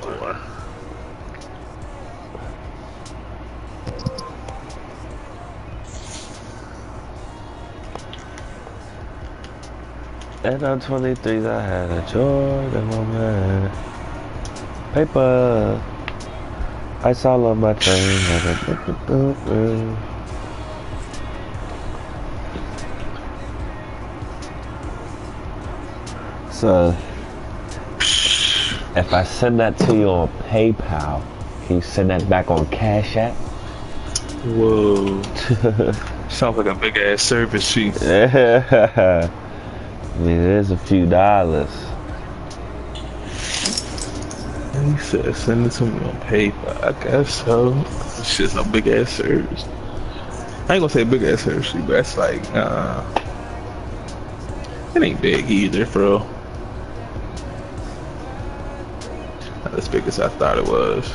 PS4. And on 23s, I had a Jordan moment. Paper. Ice all on my chain. So, if I send that to you on PayPal, can you send that back on Cash App? Whoa. Sounds like a big ass service fee. Yeah. I mean, there's a few dollars. He said send it to me on PayPal. I guess so. Shit's a big ass service. I ain't gonna say big ass service fee, but that's like, it ain't big either, bro. Not as big as I thought it was.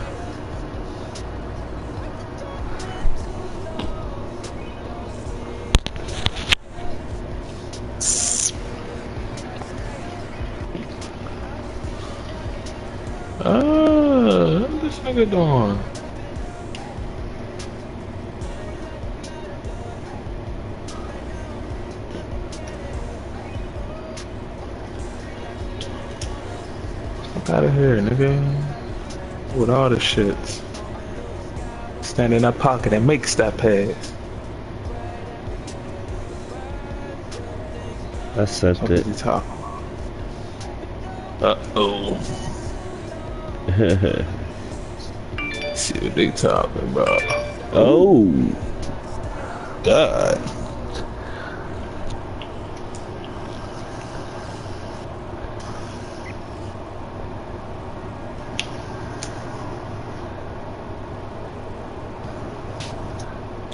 What this nigga doing? Fuck out of here, nigga. With all the shits. Stand in that pocket and makes that pass. I sent it. What you talking about? Uh-oh. See what they talking about. Oh. God.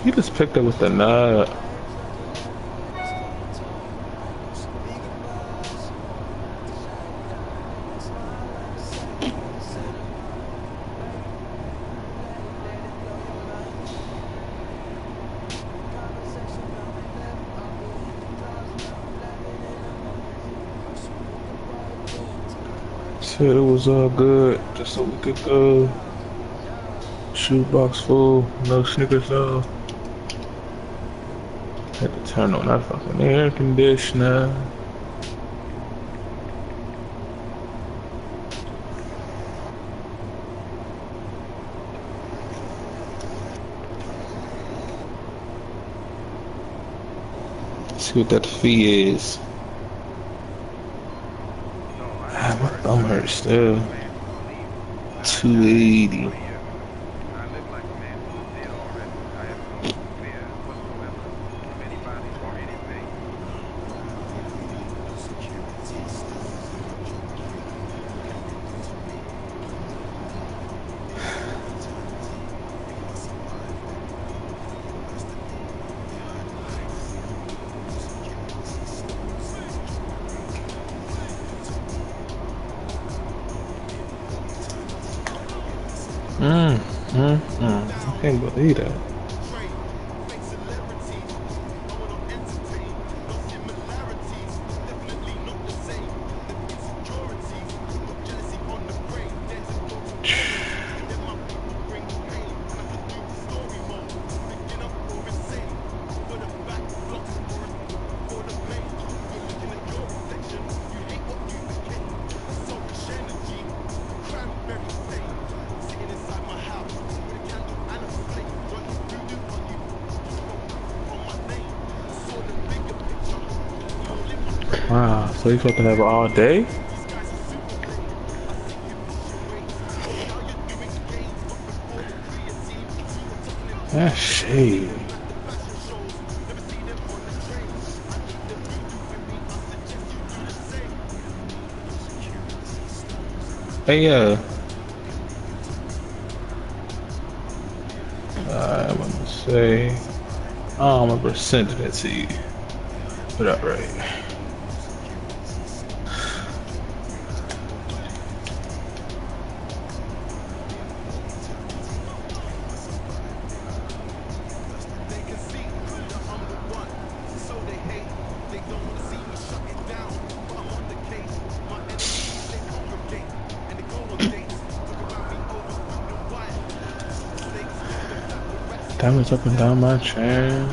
He just picked up with the nut. Said it was all good, just so we could go. Shoebox full, no Snickers though. Had to turn on that fucking air conditioner. See what that fee is. My thumb hurts still. 280. I can't believe that. Wow, so you supposed to have it all day? That's shade. Hey, I'm gonna say, I'm gonna send it to you. Put up right. Diamonds up and down my chain.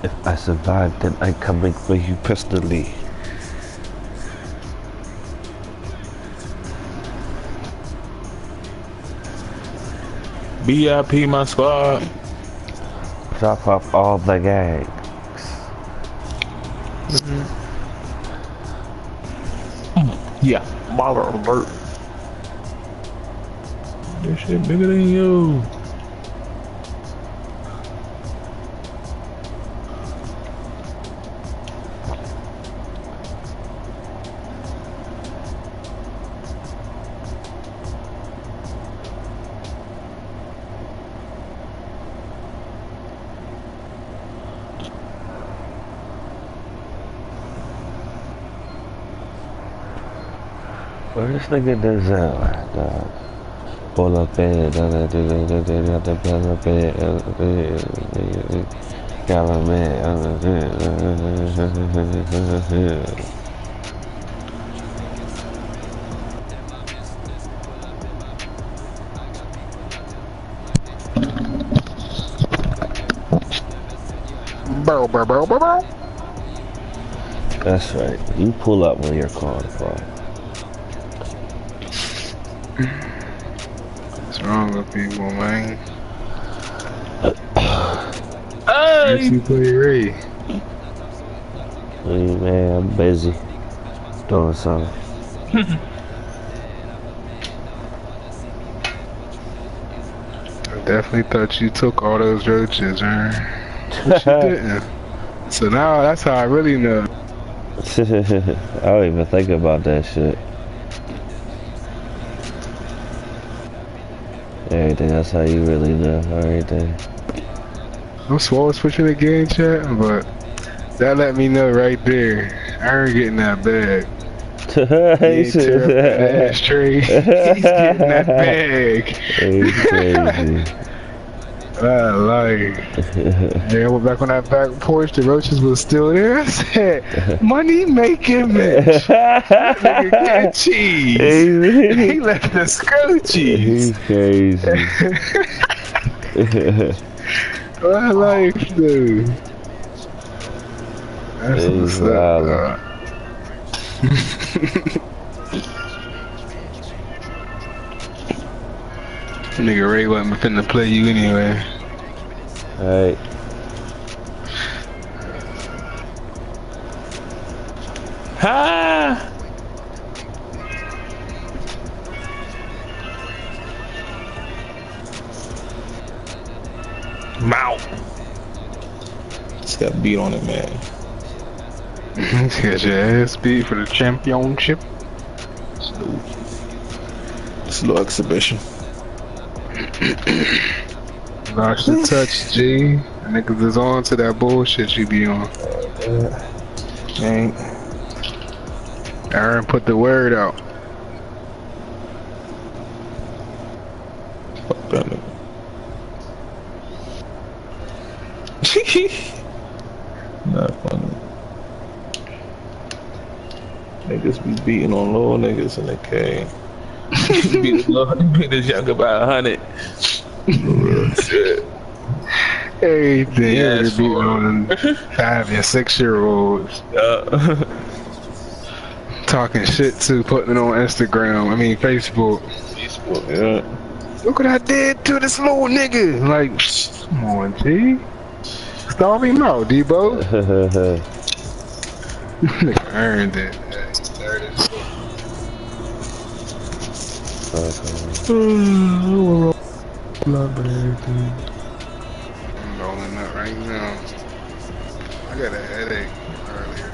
If I survive, then I'm coming for you personally. BIP my squad. Drop off all the gangs. Yeah, baller alert. This shit bigger than you. Where this nigga Denzel at, dog? Pull up in, pull up in, government. That's right. You pull up when you're called for. What's wrong with people, man? Hey! You play Ray. Hey, man, I'm busy doing something. I definitely thought you took all those roaches, man. But you didn't. So now that's how I really know. I don't even think about that shit. Everything, that's how you really know everything. I'm swole switching the game chat, but that let me know right there. I ain't getting that bag. He ain't tear up that ashtray. He's getting that bag. He's crazy. I like. Yeah, I went back on that back porch. The roaches was still there. I said, "Money making bitch. Nigga getting cheese." He left the scroochies. He's crazy. I like, dude. That's what's up, dog. Nigga Ray wasn't finna play you anyway. Alright. Ha! Mouth. Just got beat on it, man. Got your ass beat for the championship. Slow exhibition. Lost the touch, G. Niggas is on to that bullshit you be on. Ain't. Aaron put the word out. Fuck that nigga. Not funny. Niggas be beating on little niggas in the cave. Beat this younger by 100. Shit. Everything. Yeah, You're beating on 5 and 6-year-olds. Talking shit too, putting it on Instagram. I mean Facebook. Facebook, yeah. Look what I did to this little nigga. Like, come on, G. Storm him out, Debo. Nigga earned it. everything. I'm rolling up right now. I got a headache earlier.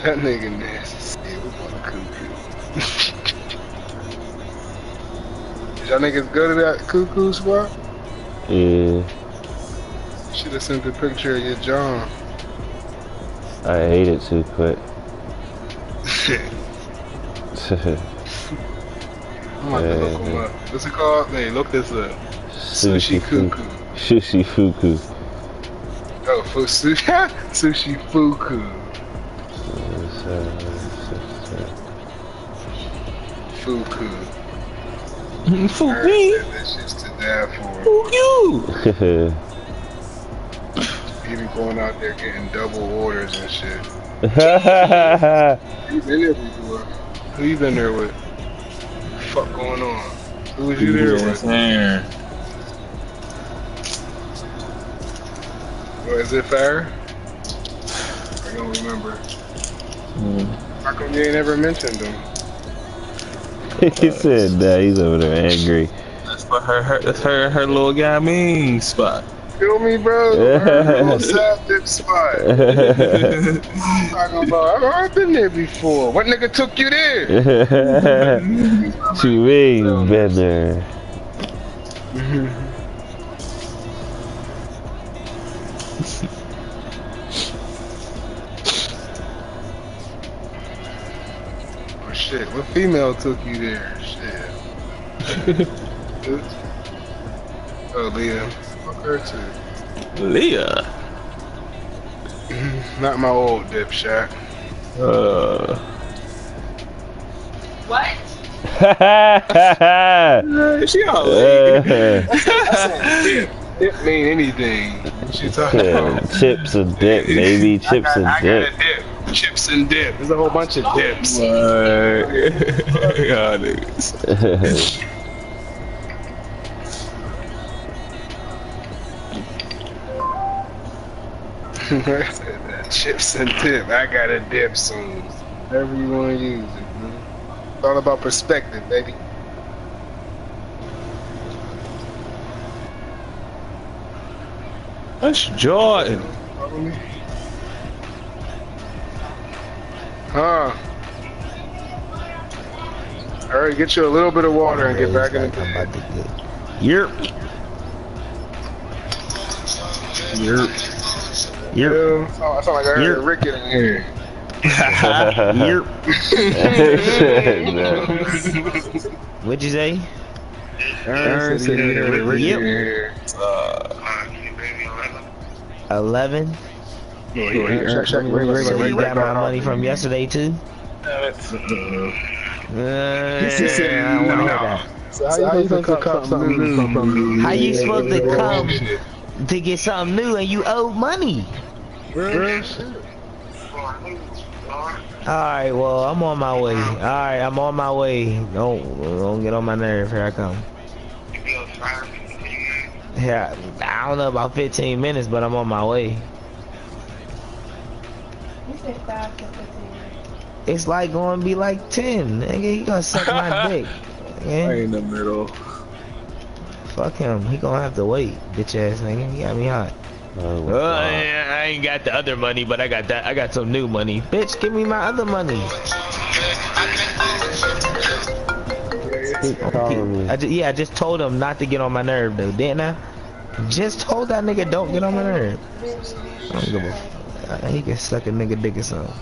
That nigga nasty. We want cuckoo. Did y'all niggas go to that cuckoo spot? Yeah. Should have sent a picture of your John. I ate it too quick. I'm about to look him up. What's it called? Hey, look this up. Sushi cuckoo. Sushi fuku. Oh, sushi. Sushi fuku. Fuku. Fuku. That shit's to die for. Fuku. He be going out there getting double orders and shit. You been there before? Who you been there with? What the fuck going on? Who was you there with? Oh, is it fair? I don't remember. How come you ain't ever mentioned him? He said, nah, he's over there angry. That's for her little guy mean spot. Feel me, bro? Her little side dip spot. I'm talking about, I've been there before. What nigga took you there? What you mean, been there? Oh shit, what female took you there? Shit. Oh, Leah. Fuck her too. Leah. Not my old dipshot. What? She all late. Dip mean anything. What you talking about? Chips and dip, baby. Chips and I dip. got a dip. Chips and dip. There's a whole bunch of dips. God, niggas. Chips and dip. I got a dip soon. Whatever you want to use it, man. It's all about perspective, baby. That's Jordan. Huh? Alright, get you a little bit of water and get back in the bed. Yerp. Yerp. Yerp. I sound like I heard Rick in here. Yerp. What'd you say? Aaron said he heard Rick in here. 11. So you got my money from yesterday too? I don't wanna hear that. So how you supposed to cop something new from me? How you supposed to come to get something new and you owe money? Real shit. Alright, well, I'm on my way. Alright, I'm on my way. Don't get on my nerve. Here I come. Yeah, I don't know, about 15 minutes, but I'm on my way. You said 5 to 15. It's like going to be like 10. Nigga, he gonna suck my dick. Yeah. Right in the middle. Fuck him. He gonna have to wait, bitch ass nigga. He got me hot. Yeah, I ain't got the other money, but I got that. I got some new money. Bitch, give me my other money. I just told him not to get on my nerve, though, didn't I? Just told that nigga don't get on my nerve. I don't give a f. He can suck a nigga dick or something.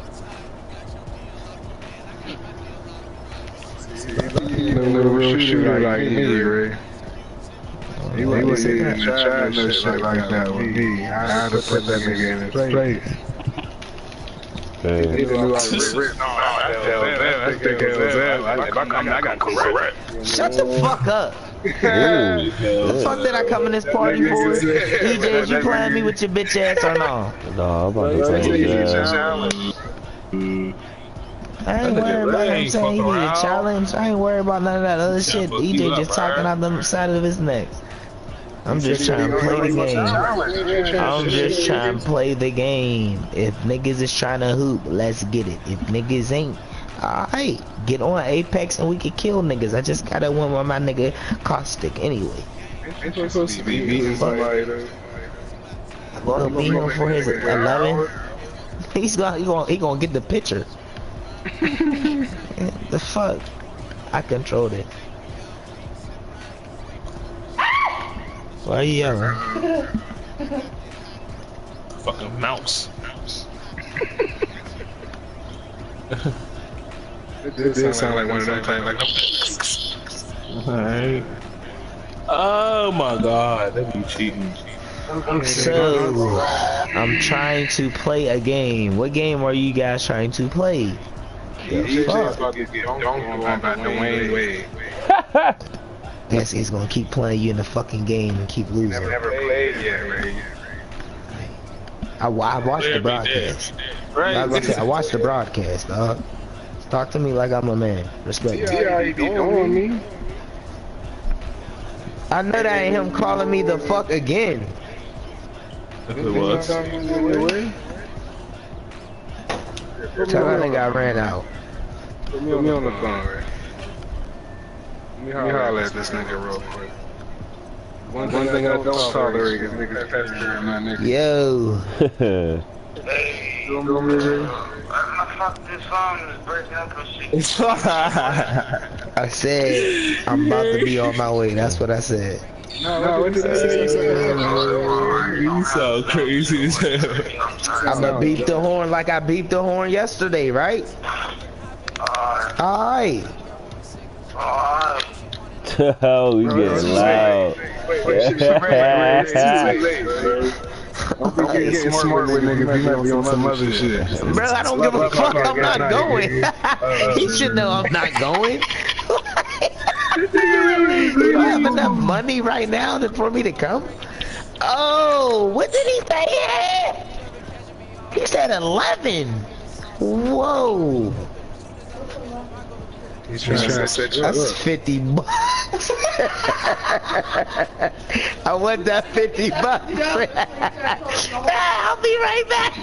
He's a real shooter like me, Ray. He wasn't even trying no shit like that with me. I had to put that nigga in his place. He knew I was written. I got correct. Shut the fuck up. What the fuck did I come in this party for? EJ, is you playing me with your bitch ass or no? No, I'm about to play with I ain't worried about him saying he need a challenge. I ain't worried about none of that other shit. EJ just talking out the side of his neck. I'm just trying to play the game. I'm just trying to play the game. If niggas is trying to hoop, let's get it. If niggas ain't, alright, get on Apex and we can kill niggas. I just gotta win with my nigga Caustic anyway. Ain't you supposed to be beating somebody though? I'm gonna beat him for his 11. He gonna get the picture. The fuck? I controlled it. Why are you yelling? Fucking mouse. It did sound like one of them things, like Alright. Oh my god, that be cheating. So, I'm trying to play a game. What game are you guys trying to play? DJ is about to get dunked by Dwayne Wade. Guess he's gonna keep playing you in the fucking game and keep losing. Never played yet, right? I watched the broadcast. I was gonna say, I watched the broadcast, dog. Talk to me like I'm a man. Respect me. He already doing me. I know that ain't him calling me the fuck again. If it was. Tell that nigga I ran out. Put me on the phone, right? Let me holler at this nigga real quick. One thing I don't tolerate is niggas pestering my nigga. Yo. Hey, you want me to This phone is breaking up and shit. I said I'm about to be on my way. That's what I said. No, what did I say? You so crazy as hell. I'ma beep the horn like I beeped the horn yesterday, right? Alright. Oh, we getting loud. Don't be getting smart with niggas. You might be on some other shit. Bro, I don't give a fuck. I'm not going. He should know I'm not going. You have enough money right now for me to come? Oh, what did he say? He said 11. Whoa. He's trying to set you up. That's 50 bucks. I want that 50 bucks. I'll be right back.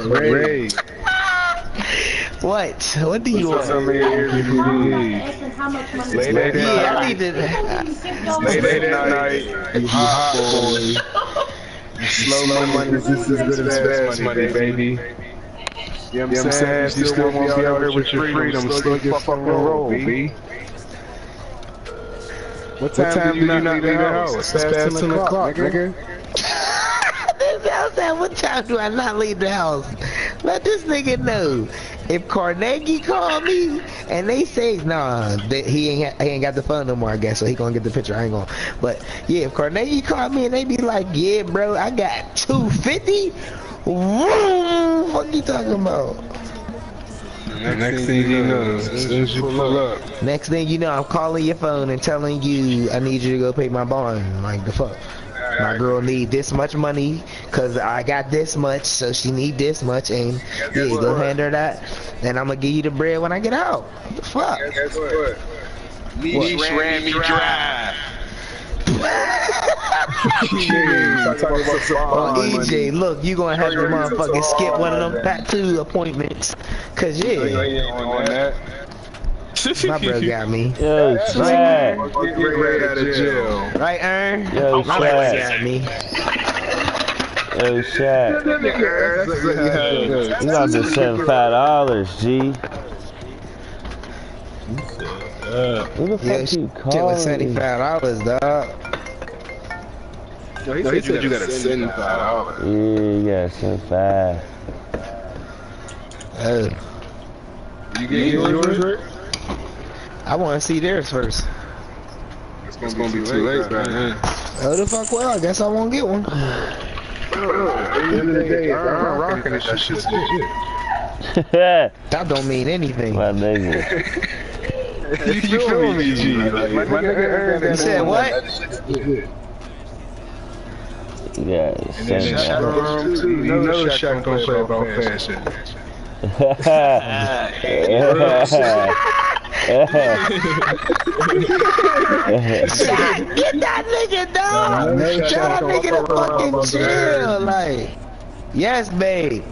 Ray. What? What do you want? Late at night. You hot boy. You slow money. This is good as fast money, baby. You know what I'm saying? You still won't be out here with your freedom. Still get fucking roll, B. What time do you not leave the house? It's past 10 o'clock, nigga. What time do I not leave the house? Let this nigga know. If Carnegie called me and they say, nah, he ain't got the phone no more, I guess, so he gonna get the picture. I ain't gonna. But yeah, if Carnegie called me and they be like, yeah, bro, I got 250. What you talking about? Next thing you know, as soon as you pull up. Next thing you know, I'm calling your phone and telling you I need you to go pay my bond. Like the fuck. My girl need this much money cause I got this much, so she need this much, and yeah, go hand her that, and I'm gonna give you the bread when I get out. What the fuck? Guess what? Niche ran me dry. Oh, EJ, look, you gonna have to motherfucking skip one of them tattoo appointments, cause yeah. My bro got me. Yo, Chad. Get right out of jail. Right, Ern? Yo, My bro Chad. got me. Yo, Chad. You got to send $5, G. Who the fuck you Shit was calling me? $75, dog. He said you gotta send $5. Yeah, you gotta send 5. Oh. You get yours, Rick? I want to see theirs first. It's gonna be too late by then. Oh, the fuck well, I guess I won't get one. At the end of the day, I'm rocking this shit. That don't mean anything. My nigga. You feel me, G? Like, my nigga, You said what? You gotta send You know Shaq don't play about fashion. Shaq, get that nigga, dog. Tell that nigga to fucking chill. Like, yes, babe.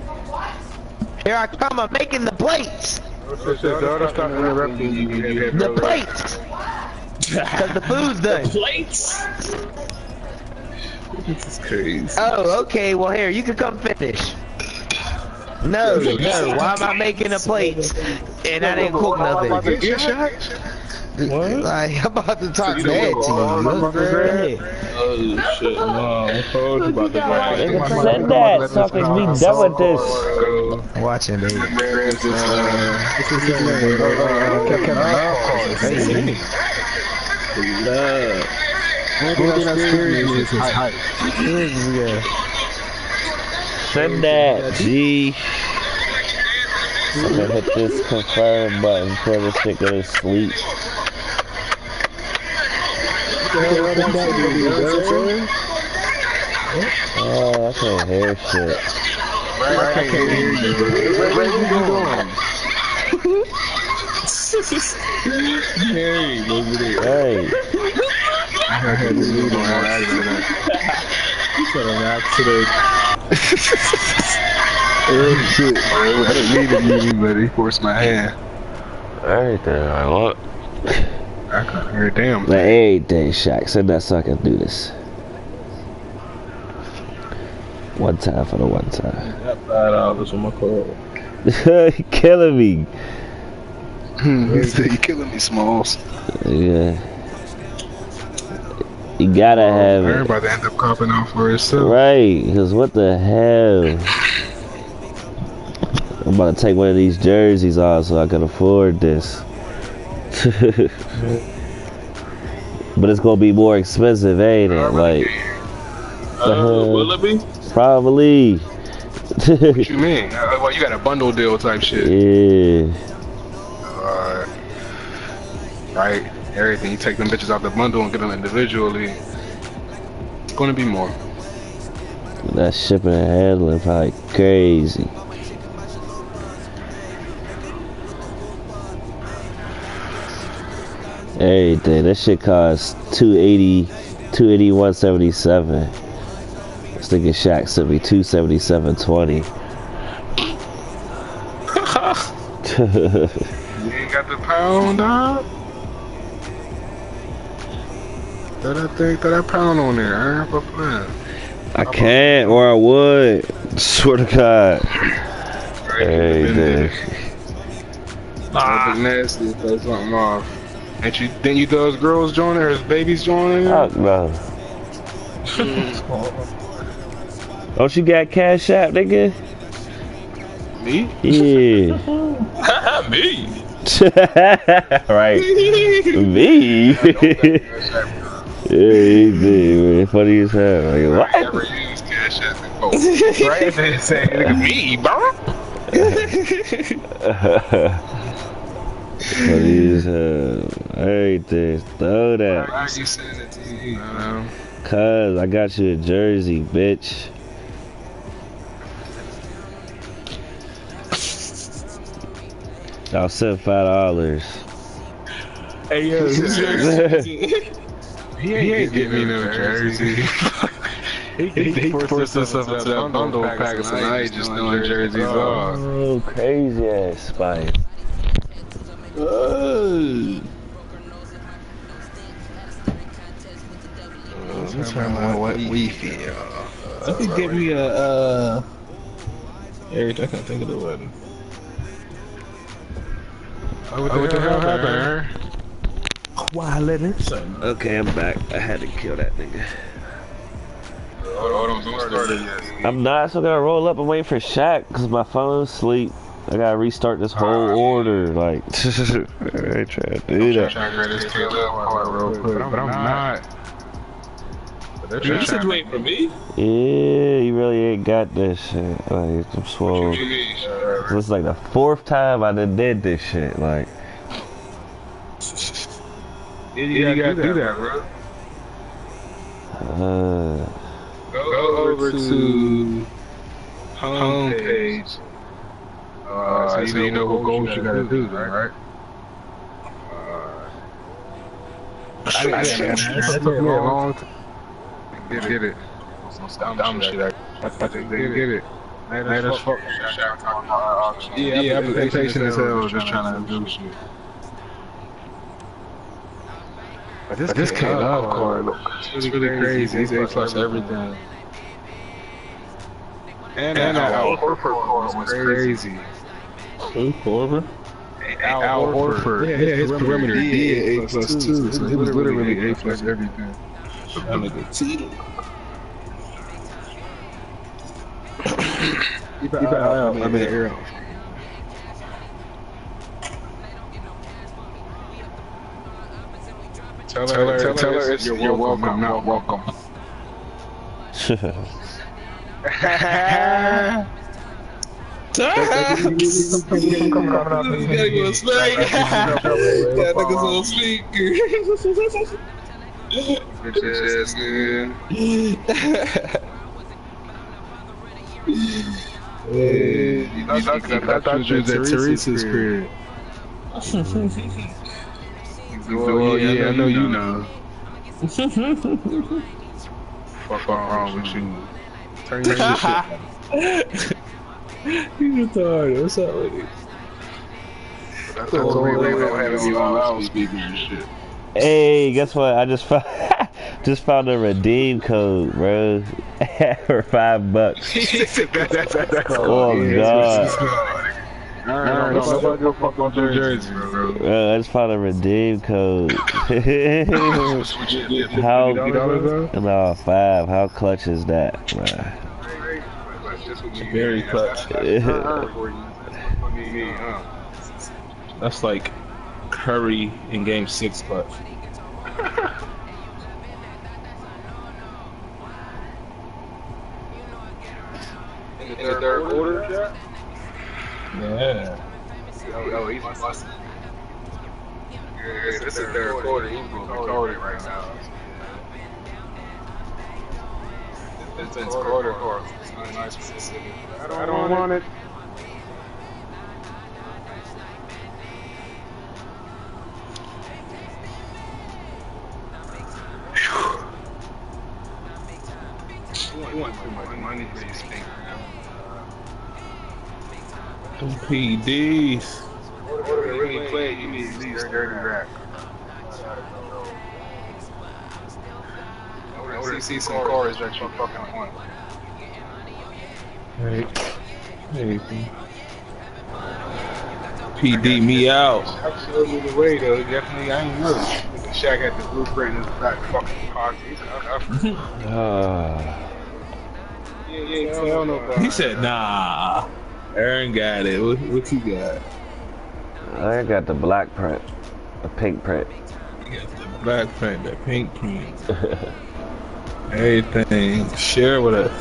Here I come. I'm making the plates. The plates. Cause the food's done. Plates? This is crazy. Oh, okay. Well, here, you can come finish. No, why am I making the plates and I didn't cook nothing? What? Like, I'm about to talk bad to you. Oh shit, no. I told you about the Nigga said that, so I can be done with this. I'm watching, baby. Send that, G. I'm gonna hit this confirm button before this shit go to sleep. Oh, I can't hear shit. I can't hear you. Where you going? Hey, over there. Hey. I heard you doing You said an accident. shit. I didn't need to mute him, but he forced my hand. Everything I want. I couldn't hear a damn Like, everything, Shaq. Send that so I can do this. One time for the one time. That $5 on my card. You're killing me. He said, you killing me, Smalls. Yeah. You gotta have it. Everybody end up copping out for itself. Right, because what the hell? I'm about to take one of these jerseys off so I can afford this. But it's gonna be more expensive, ain't it? Like, Will it be? probably. What you mean? Well, you got a bundle deal type shit. Yeah. Right? Everything. You take them bitches out the bundle and get them individually. It's gonna be more. That shipping and handling probably crazy. Everything. That shit costs $281.77. This nigga Shaq sent me $277.20. You ain't got the pound, dog? Throw that pound on there, huh? What plan? I can't, or I would. Swear to God. Everything. Nasty, throw something off. Ain't you? Then you those girls joining or his babies joining? Fuck no. Don't you got Cash App, nigga? Me? Yeah. Me? Right. Me? Yeah, he did, man. Funny as hell. Like, what? I never used Cash App before. Right? They say, nigga, me, bro. Funny as hell. Everything. Throw that. Why are you saying it to me? Cuz, I got you a jersey, bitch. I'll send $5. Hey, yo, He ain't getting me no jersey. He forced us up into that bundle pack, so now he just throwing jerseys off. Oh, crazy ass spice. Let's find what we feel. If you get me a, Eric, I can't think of the word. What the hell happened? Why let it? Okay, I'm back. I had to kill that nigga. Hold on, don't start it yet. I'm not, so I gotta roll up and wait for Shaq because my phone's asleep. I gotta restart this whole order. Like, I ain't trying to do that. I'm trying to grab this tail out real quick, but I'm not. You said you wait for me? Yeah, you really ain't got this shit. Like, I'm swole. This is like the 4th time I done did this shit. Like, You gotta do that, bro. Go over to home page. So you know what goals you gotta do, right? I didn't get it. Long time. Get it. Some dumb shit. I think they get it. Man, that's fuck. Yeah, I've been impatient as hell just trying to do shit. But this K-Love card, it's really crazy. He's A+ everything. And that Al Horford card was crazy. Who, Corver? Al Horford. Yeah, his perimeter. He A+ too. So he was literally A+ everything. That nigga cheated. Keep an eye out. I mean, air. Tell her you're welcome, not welcome. I thought you was at Teresa's crib. Oh yeah, I know you know. Fuck wrong with you? Turn your shit. You retarded. What's up with you? That's the only way I'm having you on loudspeakers and shit. Hey, guess what? I just found found a redeem code, bro, for $5. Oh God. Nobody go fuck on Jersey, bro. I just found a redeem code. How? No, 5. How clutch is that, bro? Very clutch. That's like Curry in Game 6 clutch. In the third quarter, Jack? Yeah. Yo, he's busting. Yeah, this is third quarter. He's going retarded right now. It's quarter. It's not nice specific. I don't want it. You want too much money for these things. PDs. What to really play, you need these dirty rack. I want to see some cars that you fucking want. Hey. PD me out. Absolutely the way though, definitely I ain't know. Shaq had the blueprint in his back fucking pocket. Yeah, tell nobody. He said, nah. Aaron got it. What you got? I got the black print, the pink print. You got the black print, the pink print. Everything. Share with us.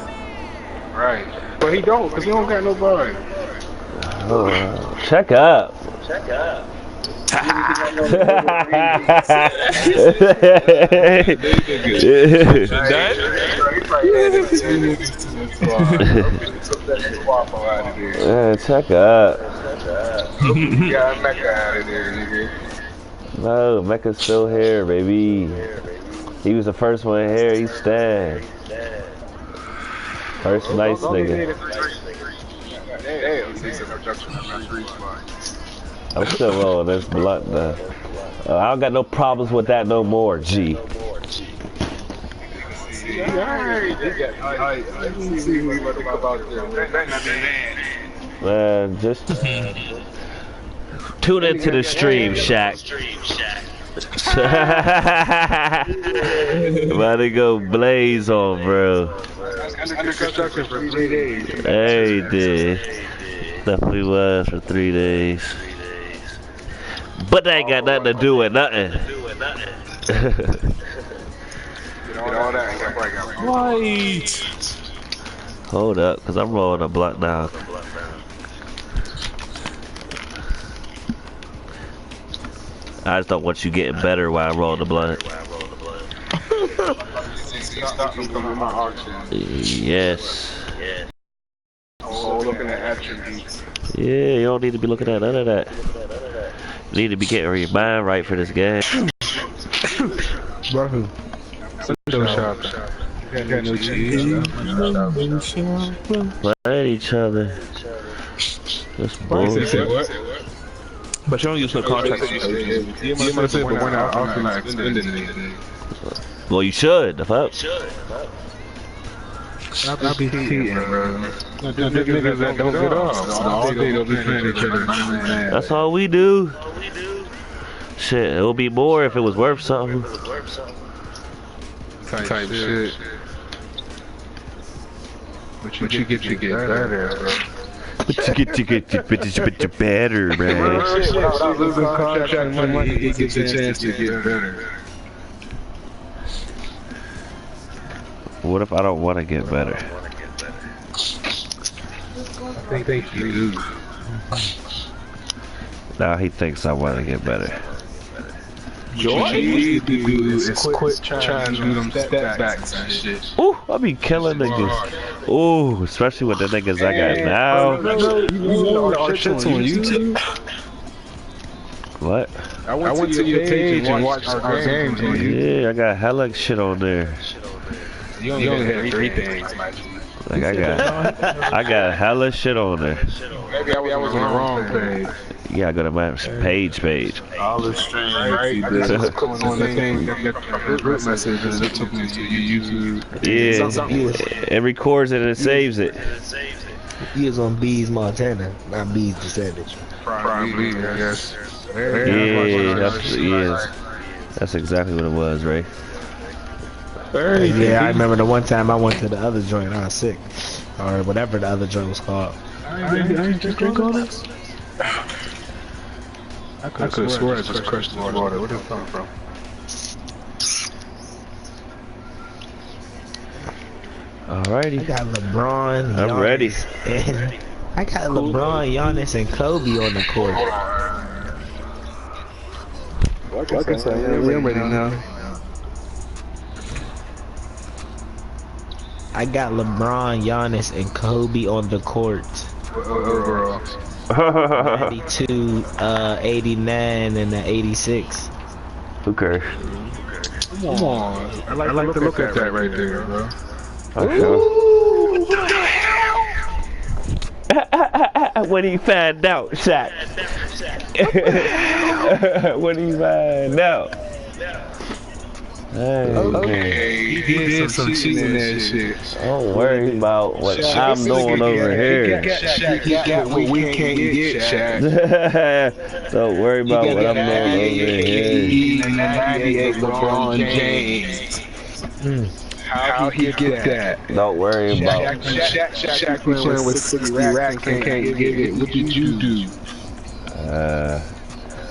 Right. But he don't, because he don't got nobody. Oh, check up. Check up. You got Mecca out of there, nigga. No, Mecca's still here, baby. He was the first one here. He's staying. First nice nigga. I'm still rolling this blunt now. I don't got no problems with that no more, G. Man, just tune into the stream, Shaq. About to go blaze on, bro. Hey, did. Definitely was for 3 days. But that ain't got nothing to do with nothing. Right. Hold up, because I'm rolling a blunt now. I just don't want you getting better while I'm rolling the blunt. Yes. Yeah, you don't need to be looking at none of that. You need to be getting your mind right for this game. Bro, who? Window shop. Got no cheese. Playing each other. That's bullshit. But you don't use no contract. You might say, but we're not offering not extended anything. Well, you should. The fuck? I'll be cheating, bro. Niggas that don't get off. All day they'll be playing each other. That's all we do. Shit, it would be more if it was worth something. Type shit. But you get better, bro. But you get better, man. Without losing contract money, he gets a chance to get better. What if I don't want to get better? I think you do. Now he thinks I want to get better. What you need to do is quit trying to do them step backs and shit. Ooh, I be killing niggas. Ooh, especially with the niggas I got now. You know our shit's on YouTube? What? I went to your page and watched our games on YouTube. Yeah, I got hella shit on there. You only had 3 things, man. Like I got hella shit on there. Maybe I was on the wrong page. You gotta go to my page. All the streams, right? On the thing, the group messages that took me to your YouTube. Yeah, it records it and it saves it. He is on Bees, Montana, not beazDAsavage's. Probably, I guess. Yeah, that's exactly what it was, Ray. Yeah, I remember the one time I went to the other joint, I was sick. Or whatever the other joint was called. I ain't just drink all this? I could have sworn I just crushed the water. Where did it come from? Alrighty. I got LeBron. I'm ready. And I got LeBron, Giannis, and Kobe on the court. Like I said, I'm ready now. I got LeBron, Giannis, and Kobe on the court. Overall. 92, 89, and 86. Who cares? Come on. I like to look at that right there, bro. Ooh, what the hell? When he found out, Shaq. When he found out. Hey, okay, he did some cheating that shit. Don't worry about what I'm doing over here. He got what we can't get, Shaq. Don't worry about what I'm doing over here. 98 LeBron James. How he get that? Don't worry about. Shaq playing with 60 racks and can't get it. What did you do?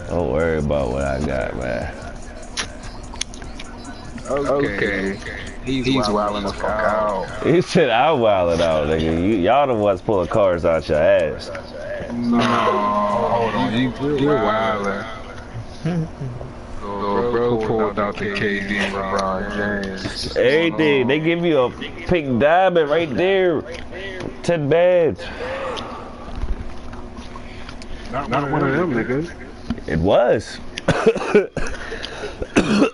Don't worry about what I got, man. Okay. He's wilding the fuck out. He said I'm wilding out, nigga. Y'all the ones pulling cars out your ass. No, hold on. You're wilding. Bro pulled out the KD and LeBron James. Everything. They give you a pink diamond right there. 10 bands. Not one of them niggas. It was.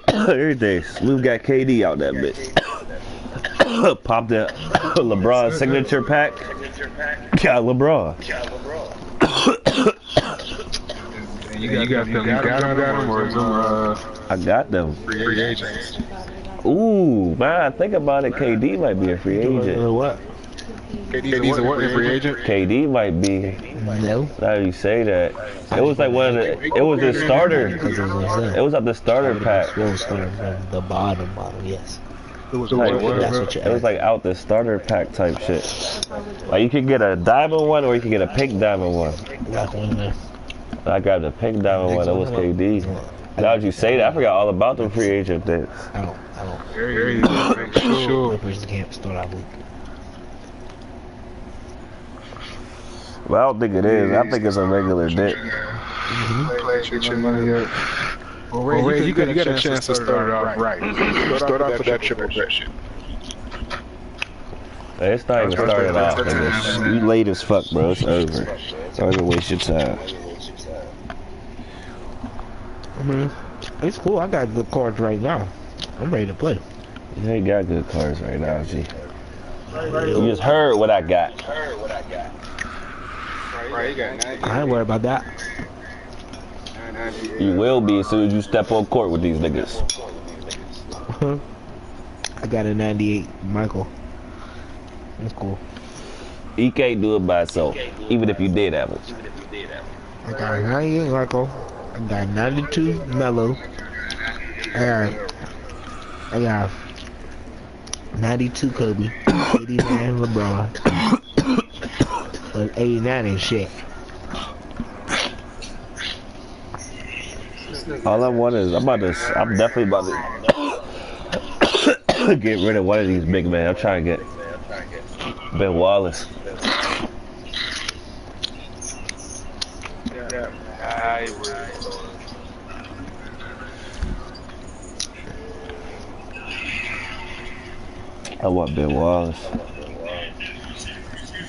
Everything. Smooth got KD out that bitch. Popped the LeBron signature pack. Got LeBron. You got them, or is them, I got them. free agents? Ooh, man, think about it. KD might be a free agent. What? KD's a free agent? KD might be. No. Now you say that. It was like one of the. It was the starter. It was at the starter pack. The bottom, yes. It was Like, That's what it was like out the starter pack type shit. Like you could get a diamond one or you could get a pink diamond one. I got the pink diamond one. That was KD. Now that you say that, I forgot all about the free agent things. I don't. very sure. Clippers can't start out with. But I don't think it is. I think it's a regular dick. Get your money up. Well, Ray, you got a chance to start off right. Start off with that triple threat shit. Hey, it's not even started off, nigga. You late as fuck, bro. It's over. Don't even waste your time. It's cool. I got the cards right now. I'm ready to play. You ain't got good cards right now, G. You just heard what I got. I ain't worried about that. You will be as soon as you step on court with these niggas. I got a 98 Michael. That's cool. He can't do it by himself, even if you did have it. I got a 98 Michael. I got 92 Mello. I got 92 Kobe. 89 LeBron. But 89 ain't shit. All I want is I'm definitely about to get rid of one of these big men. I'm trying to get Ben Wallace. I want Ben Wallace.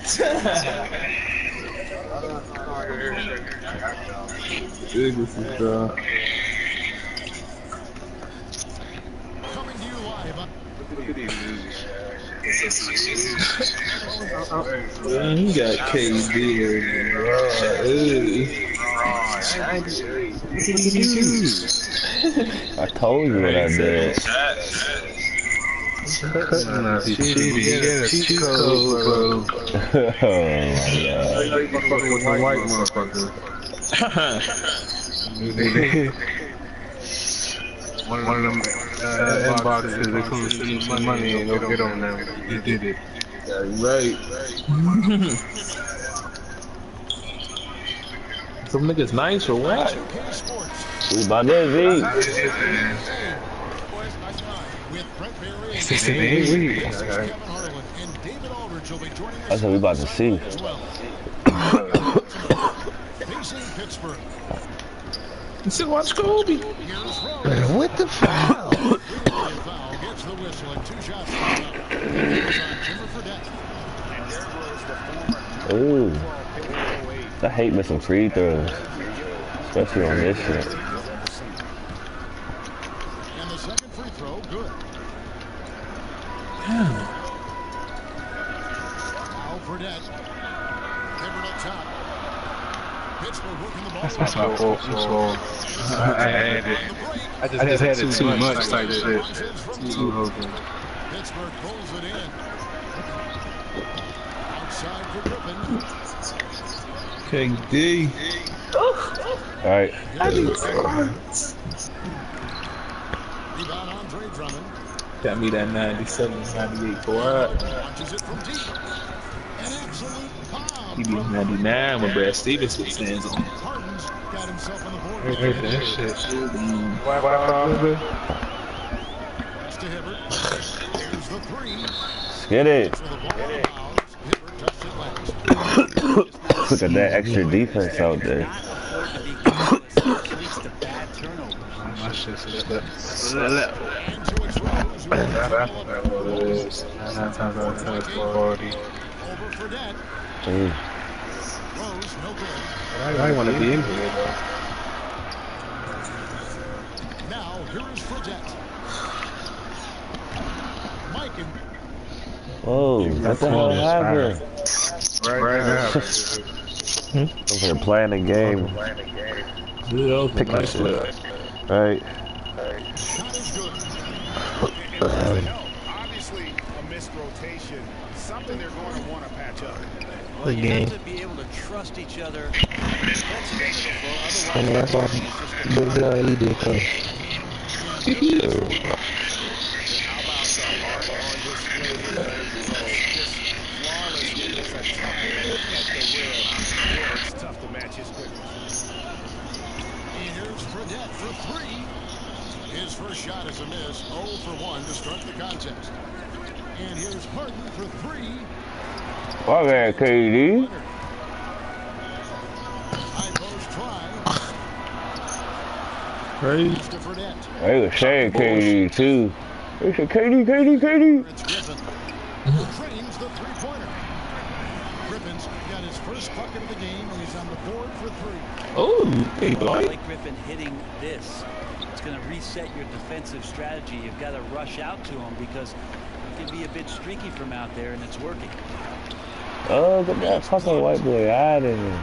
This is Coming to you live. Look at these movies. Man, he got KD. I told you what I did. Cheat code, bro. Oh my God. You fucking with the white motherfucker. One of them inboxes, they come to send you some money and go get on them. You did it. Right. Some niggas nice or what? We about that, Z. I said we about to see. You still watch Kobe? What the foul? Ooh. I hate missing free throws. Especially on this shit. And the second free throw, good. Damn. Now Fredette. Hibbert up top. Pittsburgh working the ball. That's my fault. I had it. I just had it too much type shit. Too open. Pittsburgh pulls it in. Outside for Griffin. KD. Alright. Rebound Andre Drummond. Got me that 97, 98 for Launches it from deep. An absolute bomb. He be 99 when Brad Stevens was stands on. Harden's got himself on the board. That shit. What Pass to Hibbert. Here's the three. Get it. For the ball out of bounds. Hibbert touched it last. Look at that extra defense out there. My shit's Into its Rose. Nine times out of 10 it's 40. Over Fredette. Ooh. Rose, no good. I want to be in here, though. Now, here is Fredette. Mike and Whoa, what the hell happened? Right now. Over there playing the game. Pick up shit. Right. shot is good. Obviously, a missed rotation. Something they're going to want to patch up. Well, you have to be able to trust each other. And that's why he did coach. It's tough to match his quickness. Here's Fredette for three. His first shot is a miss. 0 for 1 to start the contest. And here's Harden for three. Well, there, KD. High post try. Right. Pass to Fredette. They were saying KD too. They said KD. It's Griffin. Drains the three-pointer. Griffin's got his first bucket of the game, and he's on the board for three. Oh, hey, boy. Blake Griffin hitting this. it's going to reset your defensive strategy. You've got to rush out to him because he can be a bit streaky from out there, and it's working. Oh, get that fucking white boy out of here.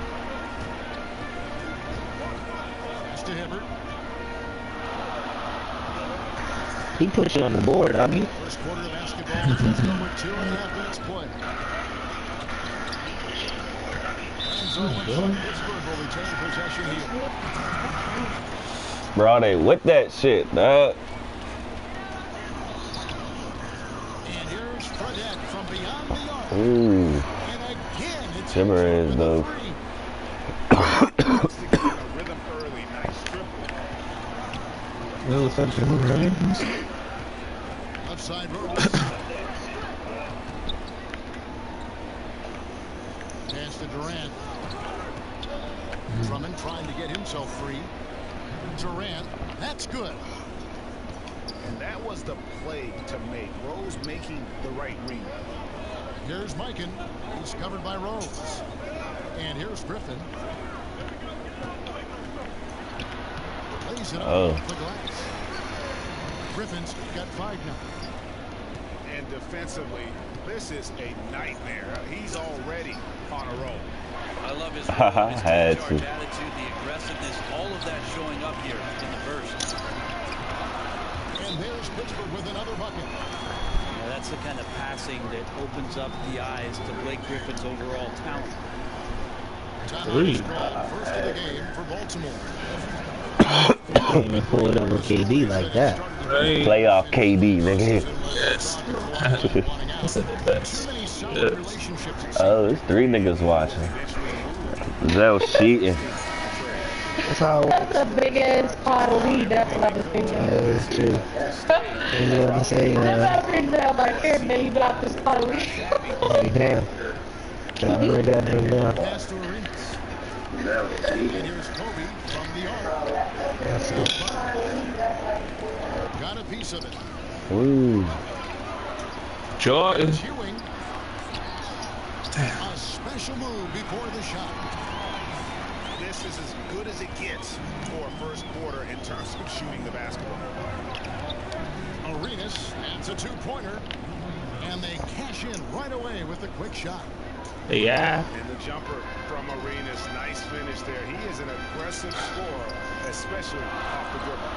He put you on the board, I mean. First quarter of basketball begins over 2.5 minutes play. Pittsburgh will retain possession here. Bro, they with that shit, dog. And here's Fredette from beyond the arc. Ooh. And again, it's Shimmer is though. Rhythm early, nice triple. Well, it's actually right. Outside Rose. Pass to Durant. Drummond trying to get himself free. Durant, that's good. And that was the play to make. Rose making the right read. Here's Mikan. He's covered by Rose. And here's Griffin. Plays it up off the glass. Griffin's got 5 now. And defensively, this is a nightmare. He's already on a roll. I love his Had to. attitude, the aggressiveness, all of that showing up here in the first. And there's Pittsburgh with another bucket. Yeah, that's the kind of passing that opens up the eyes to Blake Griffin's overall talent. Three. First of the game for Baltimore. Can't even pull it over KD like that. Right. Playoff KD, nigga. Yes. That's the best. Yes. Oh, there's 3 niggas watching. Zell cheating. That's how. That's a big ass pot of weed. That's what I was thinking. That's true. You know what I'm saying? That's what I was like, here, man, you got this pot of weed. Hey, damn. Trying to bring that thing down. Pass to Arenas. And here's Kobe from the arc. That's it. Got a piece of it. Ooh. Jordan. Ewing. A special move before the shot. This is as good as it gets for a first quarter in terms of shooting the basketball. Arenas adds a 2-pointer. And they cash in right away with a quick shot. Yeah. And the jumper from Arenas, nice finish there. He is an aggressive scorer, especially off the dribble.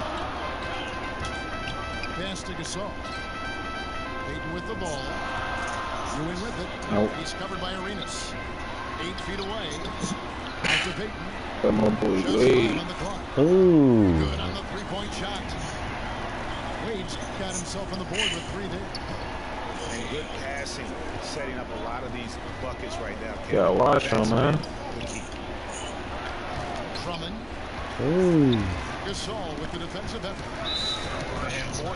Pass to Gasol. Payton with the ball. Ewing with it. Nope. He's covered by Arenas. 8 feet away. Out to Payton. Come on, boy. Just Wait. 5 on the clock. Ooh. Good on the 3-point shot. Wade's got himself on the board with 3 there. And good passing, setting up a lot of these buckets right now. Yeah, watch him, man. The key. Drummond. Ooh. Gasol with the defensive effort. And more.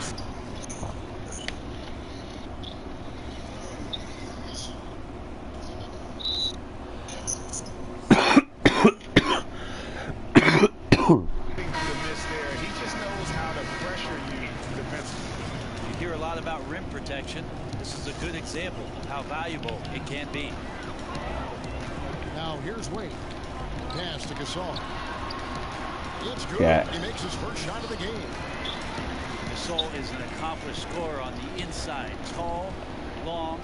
You hear a lot about rim protection. This is a good example of how valuable it can be. Now here's Wade. Pass to Gasol. It's good. Yeah. He makes his first shot of the game. Gasol is an accomplished scorer on the inside. Tall, long,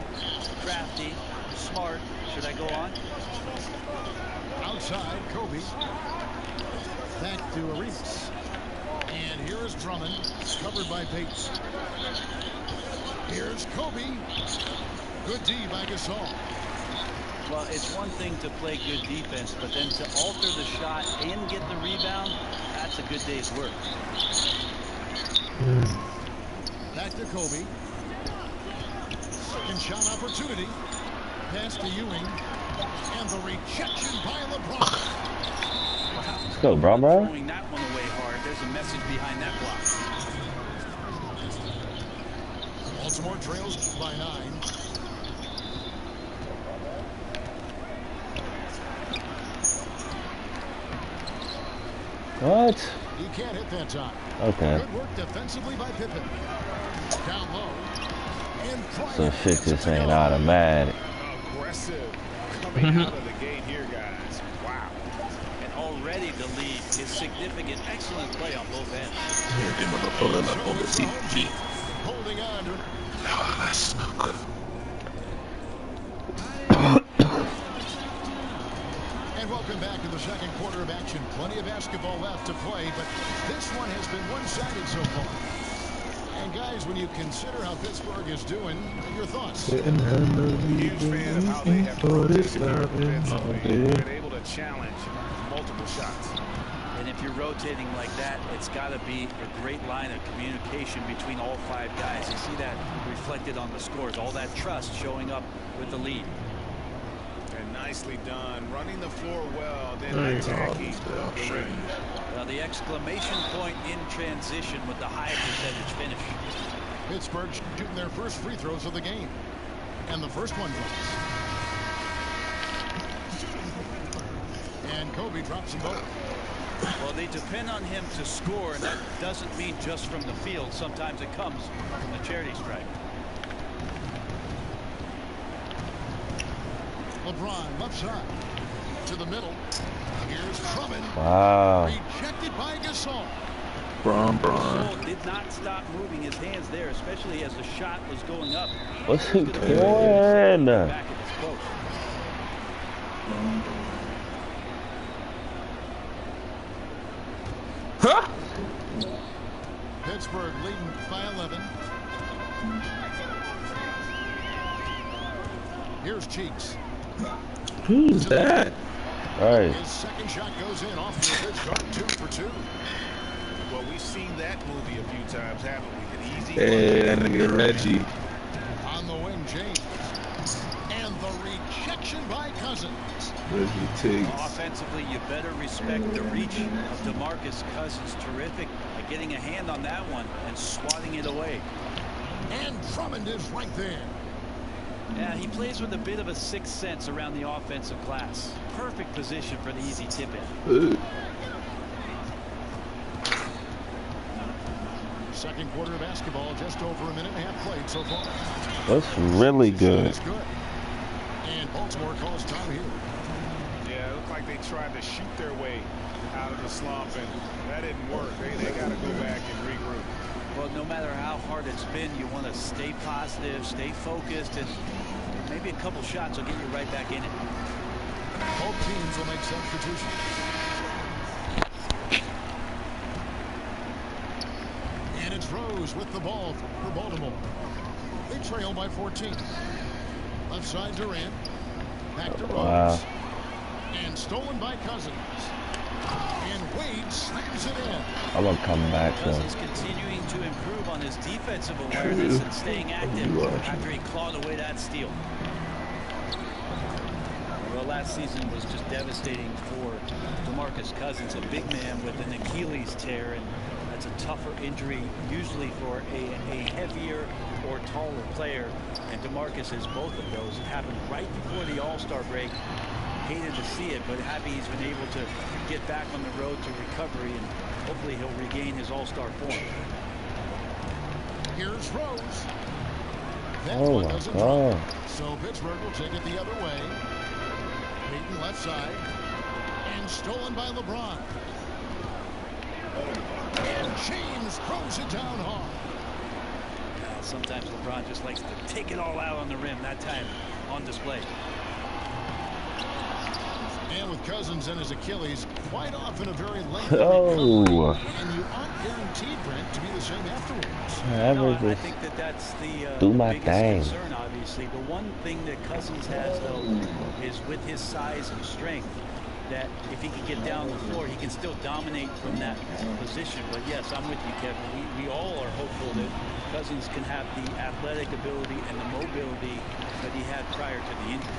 crafty, smart. Should I go on? Outside, Kobe. Back to Arenas. And here is Drummond, covered by Payton. Here's Kobe. Good D by Gasol. Well, it's one thing to play good defense, but then to alter the shot and get the rebound, that's a good day's work. Back to Kobe. Second shot opportunity. Pass to Ewing. And the rejection by LeBron. Let's go, bro. Throwing that one away hard. There's a message behind that block. Baltimore trails by 9. What? He can't hit that time. Okay. Good work defensively by Pippen. Down low. And So shit just ain't automatic. Aggressive coming out of the gate here, guys. Wow. And already the lead is significant. Excellent play on both ends. Holding on to it. And welcome back to the second quarter of action. Plenty of basketball left to play, but this one has been one-sided so far. And guys, when you consider how Pittsburgh is doing, your thoughts? Huge fan of how they have rotated offensively. They've been able to challenge multiple shots. And if you're rotating like that, it's got to be a great line of communication between all five guys. You see that reflected on the scores, all that trust showing up with the lead. And nicely done, running the floor well, then attacking. Now the exclamation point in transition with the high percentage finish. Pittsburgh shooting their first free throws of the game. And the first one drops. And Kobe drops them both. Well, they depend on him to score, and that doesn't mean just from the field. Sometimes it comes from the charity stripe. LeBron left side to the middle. Here's Drummond. Wow. Rejected by Gasol. Gasol did not stop moving his hands there, especially as the shot was going up. What's he doing? Back at his post. Huh? Pittsburgh leading by 11. Here's Cheeks. Who's that? Right. His second shot goes in off to a good start, 2 for 2. Well, we've seen that movie a few times, haven't we? An easy Hey, that nigga Reggie. On the wing, James. And the rejection by Cousins. Reggie Tiggs. Offensively, you better respect the reach of DeMarcus Cousins. Terrific at getting a hand on that one and swatting it away. And Drummond is right there. Yeah, he plays with a bit of a sixth sense around the offensive glass. Perfect position for the easy tip-in. Second quarter of basketball, just over a minute and a half played so far. That's really good. That's good. And Baltimore calls time here. Yeah, it looked like they tried to shoot their way out of the slump, and that didn't work. They got to go back and regroup. Well, no matter how hard it's been, you want to stay positive, stay focused, and maybe a couple shots will get you right back in it. Both teams will make substitutions. And it's Rose with the ball for Baltimore. They trail by 14. Left side Durant. Back to Rose. Wow. And stolen by Cousins. And Wade slams it in. I'm gonna come back though. Cousins continuing to improve on his defensive awareness and staying active after he clawed away that steal. Well, last season was just devastating for DeMarcus Cousins, a big man with an Achilles tear, and that's a tougher injury usually for a heavier or taller player. And DeMarcus has both of those. It happened right before the All-Star break. Hated to see it, but happy he's been able to get back on the road to recovery, and hopefully he'll regain his all-star form. Here's Rose. That Oh one my doesn't God. drop. So Pittsburgh will take it the other way. Peyton left side. And stolen by LeBron. And James throws it down hard. Sometimes LeBron just likes to take it all out on the rim. That time on display. And with Cousins and his Achilles, quite often a very lengthy Oh. recovery, and you aren't guaranteed, Brent, to be the same afterwards. No, I Just think that's the do my biggest thing. concern, obviously. The one thing that Cousins has, though, is with his size and strength, that if he can get down the floor, he can still dominate from that position. But yes, I'm with you, Kevin. We all are hopeful that Cousins can have the athletic ability and the mobility that he had prior to the injury.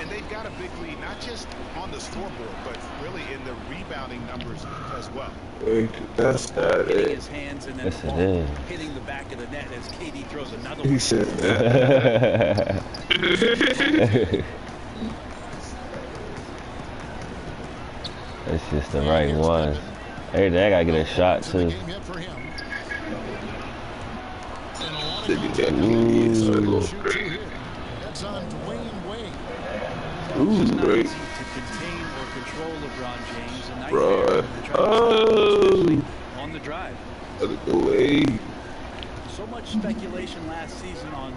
And they've got a big lead, not just on the scoreboard, but really in the rebounding numbers as well. That's that. Hitting his hands and then Yes, the it ball is. hitting the back of the net as KD throws another He one. said that. It's just the right one. Hey, I gotta get a shot too. That's on Dwayne Wade. Ooh, It's not great. easy to contain or control LeBron James. A nightmare Bro. to try to stop him, especially on the drive. Out of the way. So much speculation last season on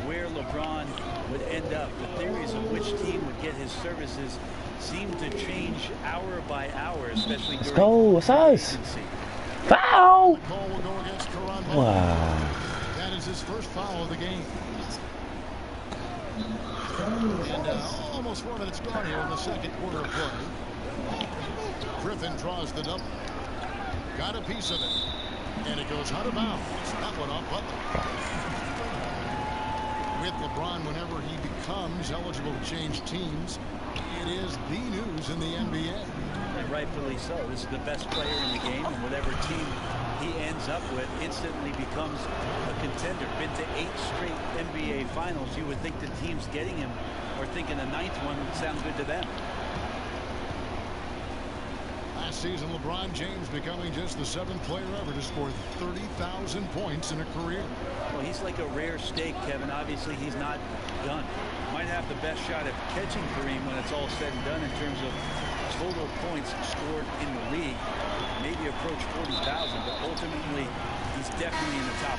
where LeBron would end up. The theories of which team would get his services seem to change hour by hour, especially during What's us? Foul! Call will go against Karan. Wow. That is his first foul of the game. And almost 4 minutes gone here in the second quarter of play. Griffin draws the double. Got a piece of it. And it goes out of bounds. That one off Butler. With LeBron, whenever he becomes eligible to change teams, it is the news in the NBA. And rightfully so. This is the best player in the game, and whatever team he ends up with instantly becomes a contender. Been to 8 straight NBA finals. You would think the teams getting him or thinking the 9th one would sound good to them. Last season, LeBron James becoming just the 7th player ever to score 30,000 points in a career. Well, he's like a rare steak, Kevin. Obviously, he's not done. Might have the best shot at catching Kareem when it's all said and done in terms of total points scored in the league. Maybe approach 40,000, but ultimately, he's definitely in the top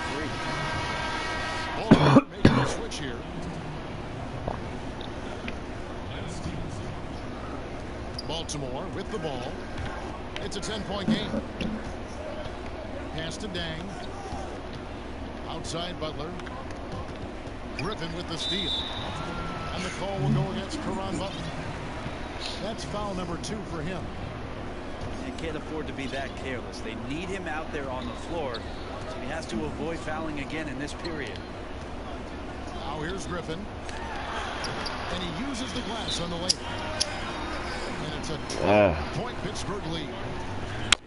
3. Making a switch here. Baltimore with the ball. It's a 10-point game. Pass to Dang. Outside Butler. Griffin with the steal. And the call will go against Karan Butler. That's foul number 2 for him. They can't afford to be that careless. They need him out there on the floor, so he has to avoid fouling again in this period. Now here's Griffin. And he uses the glass on the lane. And it's a 12-point Pittsburgh lead.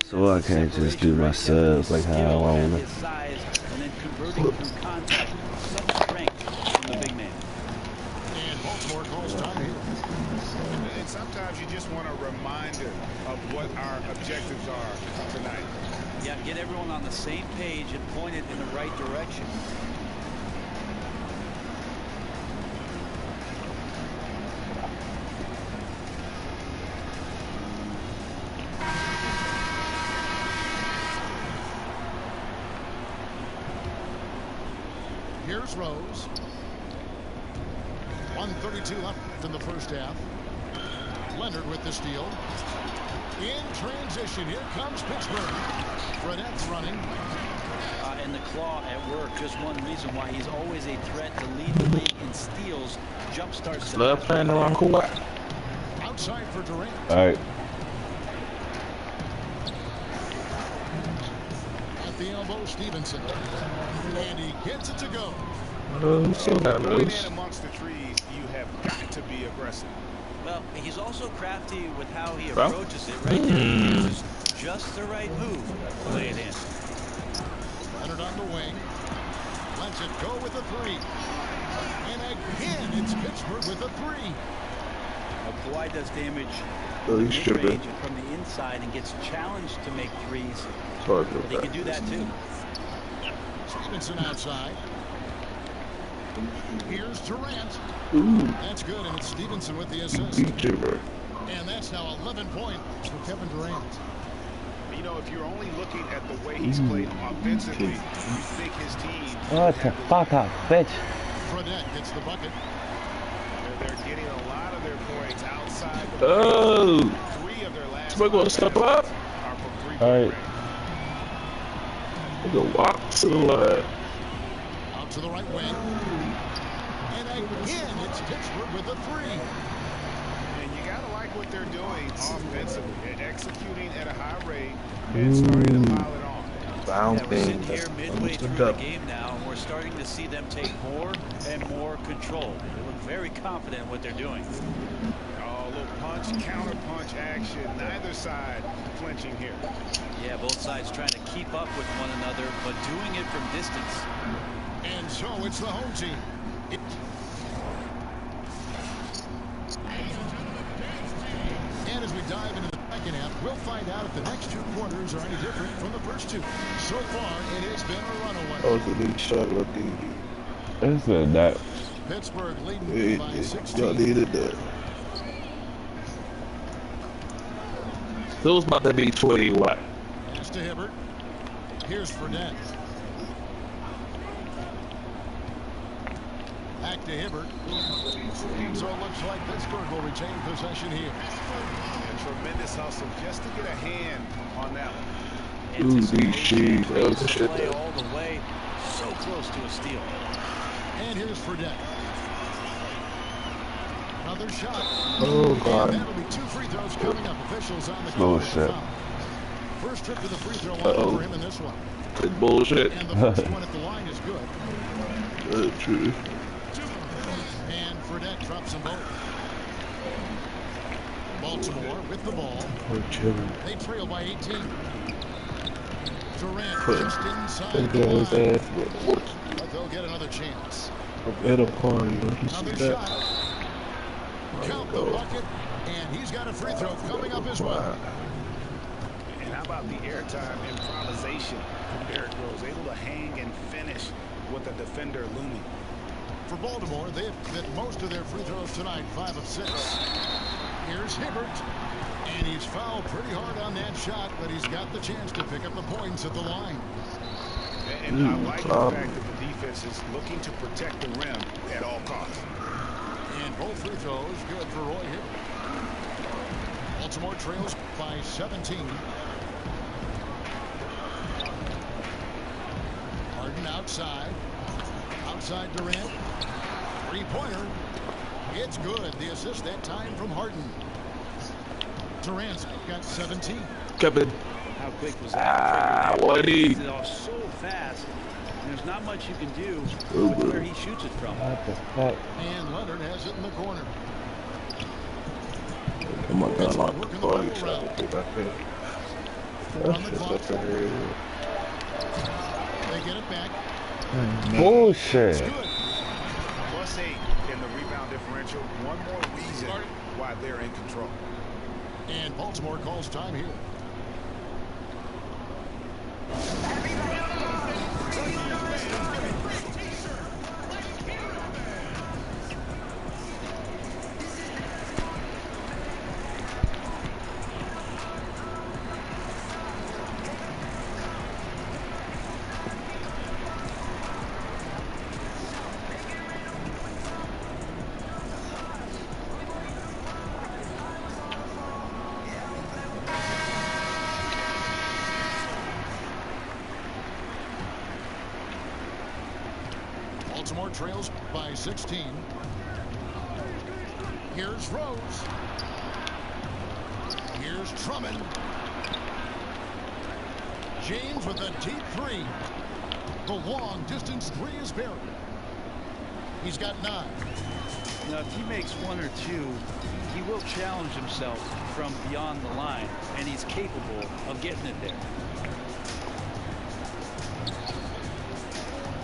So I can't just do my subs like how I want his size and then converting through contact. Such strength from the big man. And Baltimore calls time here. And sometimes you just want a reminder of what our objectives are tonight. Yeah, get everyone on the same page and point it in the right direction. Here's Rose. 1:32 left in the first half. Leonard with the steal. In transition, here comes Pittsburgh. Fredette's running. And the claw at work, just one reason why he's always a threat to lead the league in steals. Jump starts. Love playing around court. Outside for Durant. All right. At the elbow, Stevenson. And he gets it to go. Going in amongst the trees, you have got to be aggressive. Well, he's also crafty with how he approaches it. Right there, he uses just the right move to lay it in. Leonard on the wing. Lets it go with a 3. And again, it's Pittsburgh with a 3. Now, Kawhi does damage He's tripping. and from the inside and gets challenged to make threes. But he can do that too. Stevenson outside. Here's Durant. Ooh. That's good, and it's Stevenson with the assist. And that's now 11 points for Kevin Durant. You know, if you're only looking at the way he's played offensively, you think his team... What the fuck up, bitch? Fredette gets the bucket. They're getting a lot of their points outside the... Oh! 3 of their last... We're going to step up. All right. We're going to walk to the line. Out to the right wing. And again, it's Pittsburgh with a 3. And you got to like what they're doing offensively. They're executing at a high rate and starting to pile it on. We're sitting here midway through the game now, and we're starting to see them take more and more control. They look very confident in what they're doing. Oh, a little punch, counter punch action. Neither side flinching here. Yeah, both sides trying to keep up with one another, but doing it from distance. And so it's the home team. And as we dive into the second half, we'll find out if the next 2 quarters are any different from the first 2. So far, it has been a runaway. Oh, the big shot looked easy. It's good that. Pittsburgh leading by 16. Y'all needed that. So it was about to be 20 what? Pass to Hibbert. Here's Fredette. Back to Hibbert. So it looks like Pittsburgh will retain possession here. A tremendous hustle just to get a hand on that one. Ooh, these cheese. That was the shit Play though. all the way, so close to a steal. And here's Fredette. Another shot. Oh, God. And that'll be 2 free throws coming up. Officials on the Bullshit. First trip to the free throw line for him in this one. It's bullshit. And the first one at the line is good. True. And Fredette drops them both. Baltimore with the ball. They trail by 18. Durant just inside the line. But they'll get another chance. At a party. Another shot. Count the bucket. And he's got a free throw coming up as well. And how about the airtime improvisation from Derrick Rose, able to hang and finish with a defender looming. For Baltimore, they've hit most of their free throws tonight, 5 of 6. Here's Hibbert, and he's fouled pretty hard on that shot, but he's got the chance to pick up the points at the line. And I like the fact that the defense is looking to protect the rim at all costs. And both free throws good for Roy Hibbert. Baltimore trails by 17. Harden outside. Outside Durant. Three-pointer. It's good. The assist that time from Harden. Durant's got 17. Kevin. How quick was that? What he? It's off so fast. There's not much you can do with where he shoots it from. What the fuck? And Leonard has it in the corner. Oh my God, Pittsburgh I'm working the going ball to around. that On the clock. They get it back. Bullshit. It's good. +8 in the rebound differential. One more reason why they're in control. And Baltimore calls time here. Baltimore trails by 16. Here's Rose. Here's Drummond. James with a deep three. The long distance three is buried. He's got 9. Now, if he makes 1 or 2, he will challenge himself from beyond the line, and he's capable of getting it there.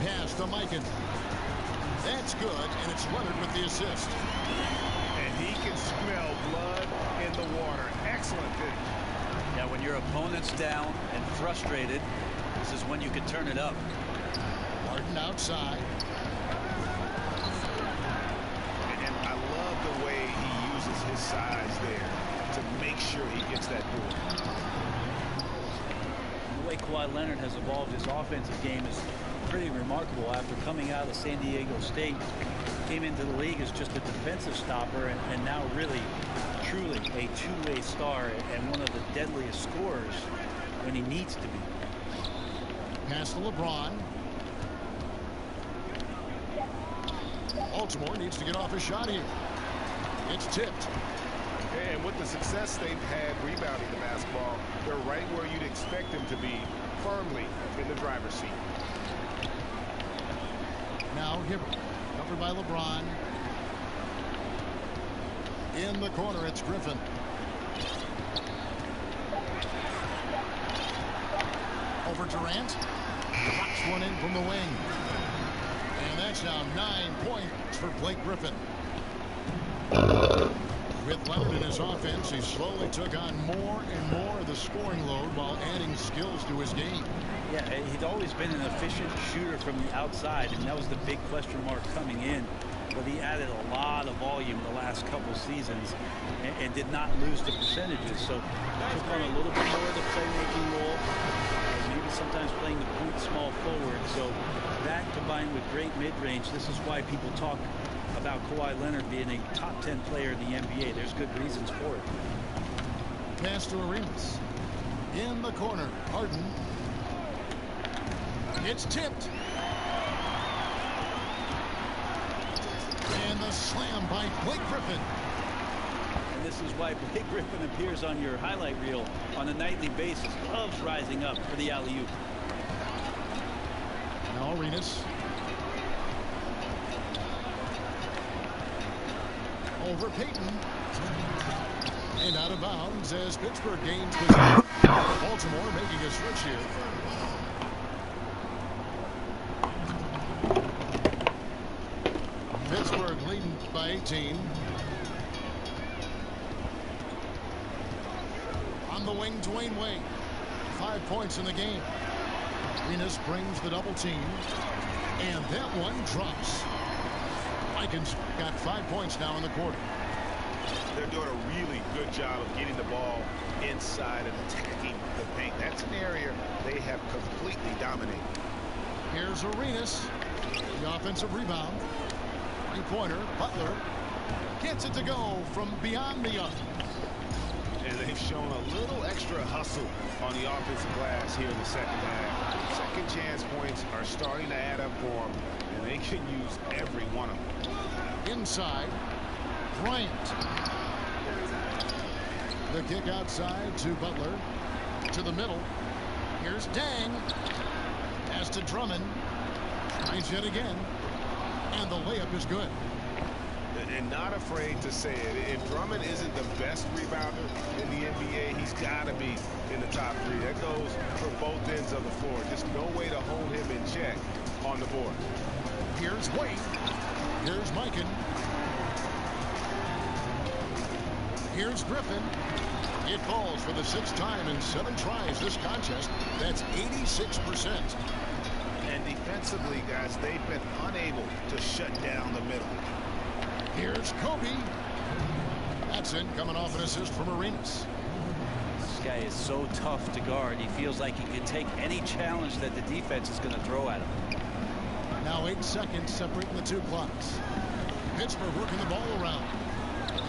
Pass to Mikan. That's good, and it's Leonard with the assist. And he can smell blood in the water. Excellent finish. Now, when your opponent's down and frustrated, this is when you can turn it up. Harden outside. And I love the way he uses his size there to make sure he gets that board. The way Kawhi Leonard has evolved his offensive game is pretty remarkable. After coming out of San Diego State, came into the league as just a defensive stopper, and now really, truly a two-way star and one of the deadliest scorers when he needs to be. Pass to LeBron. Baltimore needs to get off a shot here. It's tipped. And with the success they've had rebounding the basketball, they're right where you'd expect them to be, firmly in the driver's seat. Now Hibbert, covered by LeBron. In the corner, it's Griffin. Over Durant. Drops one in from the wing. And that's now 9 points for Blake Griffin. With Leonard in his offense, he slowly took on more and more of the scoring load while adding skills to his game. Yeah, he'd always been an efficient shooter from the outside, and that was the big question mark coming in. but he added a lot of volume the last couple seasons and did not lose the percentages. So took on a little bit more of the playmaking role, maybe sometimes playing the point small forward. So that combined with great mid-range, this is why people talk about Kawhi Leonard being a top 10 player in the NBA. There's good reasons for it. Pass to Arenas. In the corner, Harden. It's tipped. And the slam by Blake Griffin. And this is why Blake Griffin appears on your highlight reel on a nightly basis. Loves rising up for the alley-oop. Now Arenas. Over Payton. And out of bounds as Pittsburgh gains possession. Baltimore making a switch here. Pittsburgh leading by 18. On the wing, Dwayne Wade. 5 points in the game. Arenas brings the double team. And that one drops. Vikings got 5 points now in the quarter. They're doing a really good job of getting the ball inside and attacking the paint. That's an area they have completely dominated. Here's Arenas. The offensive rebound. Three-pointer. Butler gets it to go from beyond the arc. And they've shown a little extra hustle on the offensive glass here in the second half. Second chance points are starting to add up for them, and they can use every one of them. Inside, Bryant. The kick outside to Butler. To the middle. Here's Dang. Pass to Drummond. Tries yet again. And the layup is good. And not afraid to say it. If Drummond isn't the best rebounder in the NBA, he's got to be in the top three. That goes for both ends of the floor. Just no way to hold him in check on the board. Here's Wade. Here's Mikan. Here's Griffin. It falls for the 6th time in 7 tries this contest. That's 86%. And defensively, guys, they've been unable to shut down the middle. Here's Kobe. That's in, coming off an assist from Arenas. This guy is so tough to guard. He feels like he can take any challenge that the defense is going to throw at him. Now 8 seconds separating the two clocks. Pittsburgh working the ball around.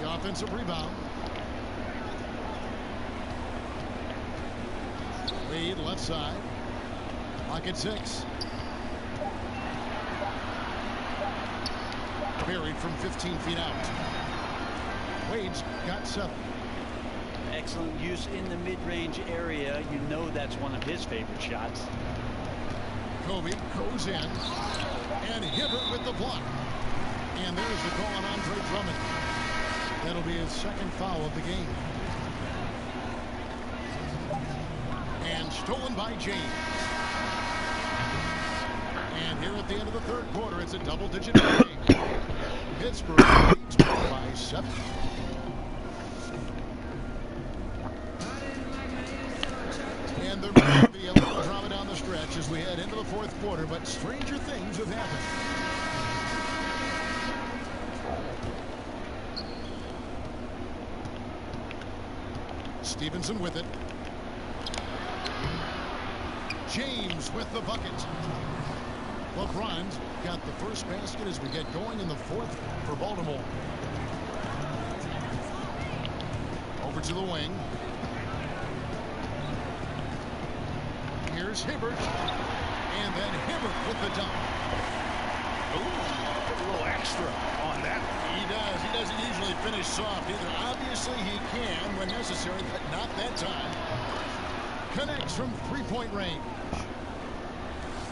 The offensive rebound. Wade left side. Clock at 6. Buried from 15 feet out. Wade's got 7. Excellent use in the mid-range area. You know that's one of his favorite shots. Kobe goes in. And Hibbert with the block. And there's the call on Andre Drummond. That'll be his 2nd foul of the game. And stolen by James. And here at the end of the 3rd quarter, it's a double-digit game. Pittsburgh leads by 7. And there might be a little drama down the stretch as we head into the 4th quarter, but stranger things have happened. Stevenson with it. James with the bucket. LeBron's got the first basket as we get going in the 4th for Baltimore. Over to the wing. Here's Hibbert. And then Hibbert with the dunk. Ooh, a little extra on that. He does. He doesn't usually finish soft either. Obviously he can when necessary, but not that time. Connects from 3-point range.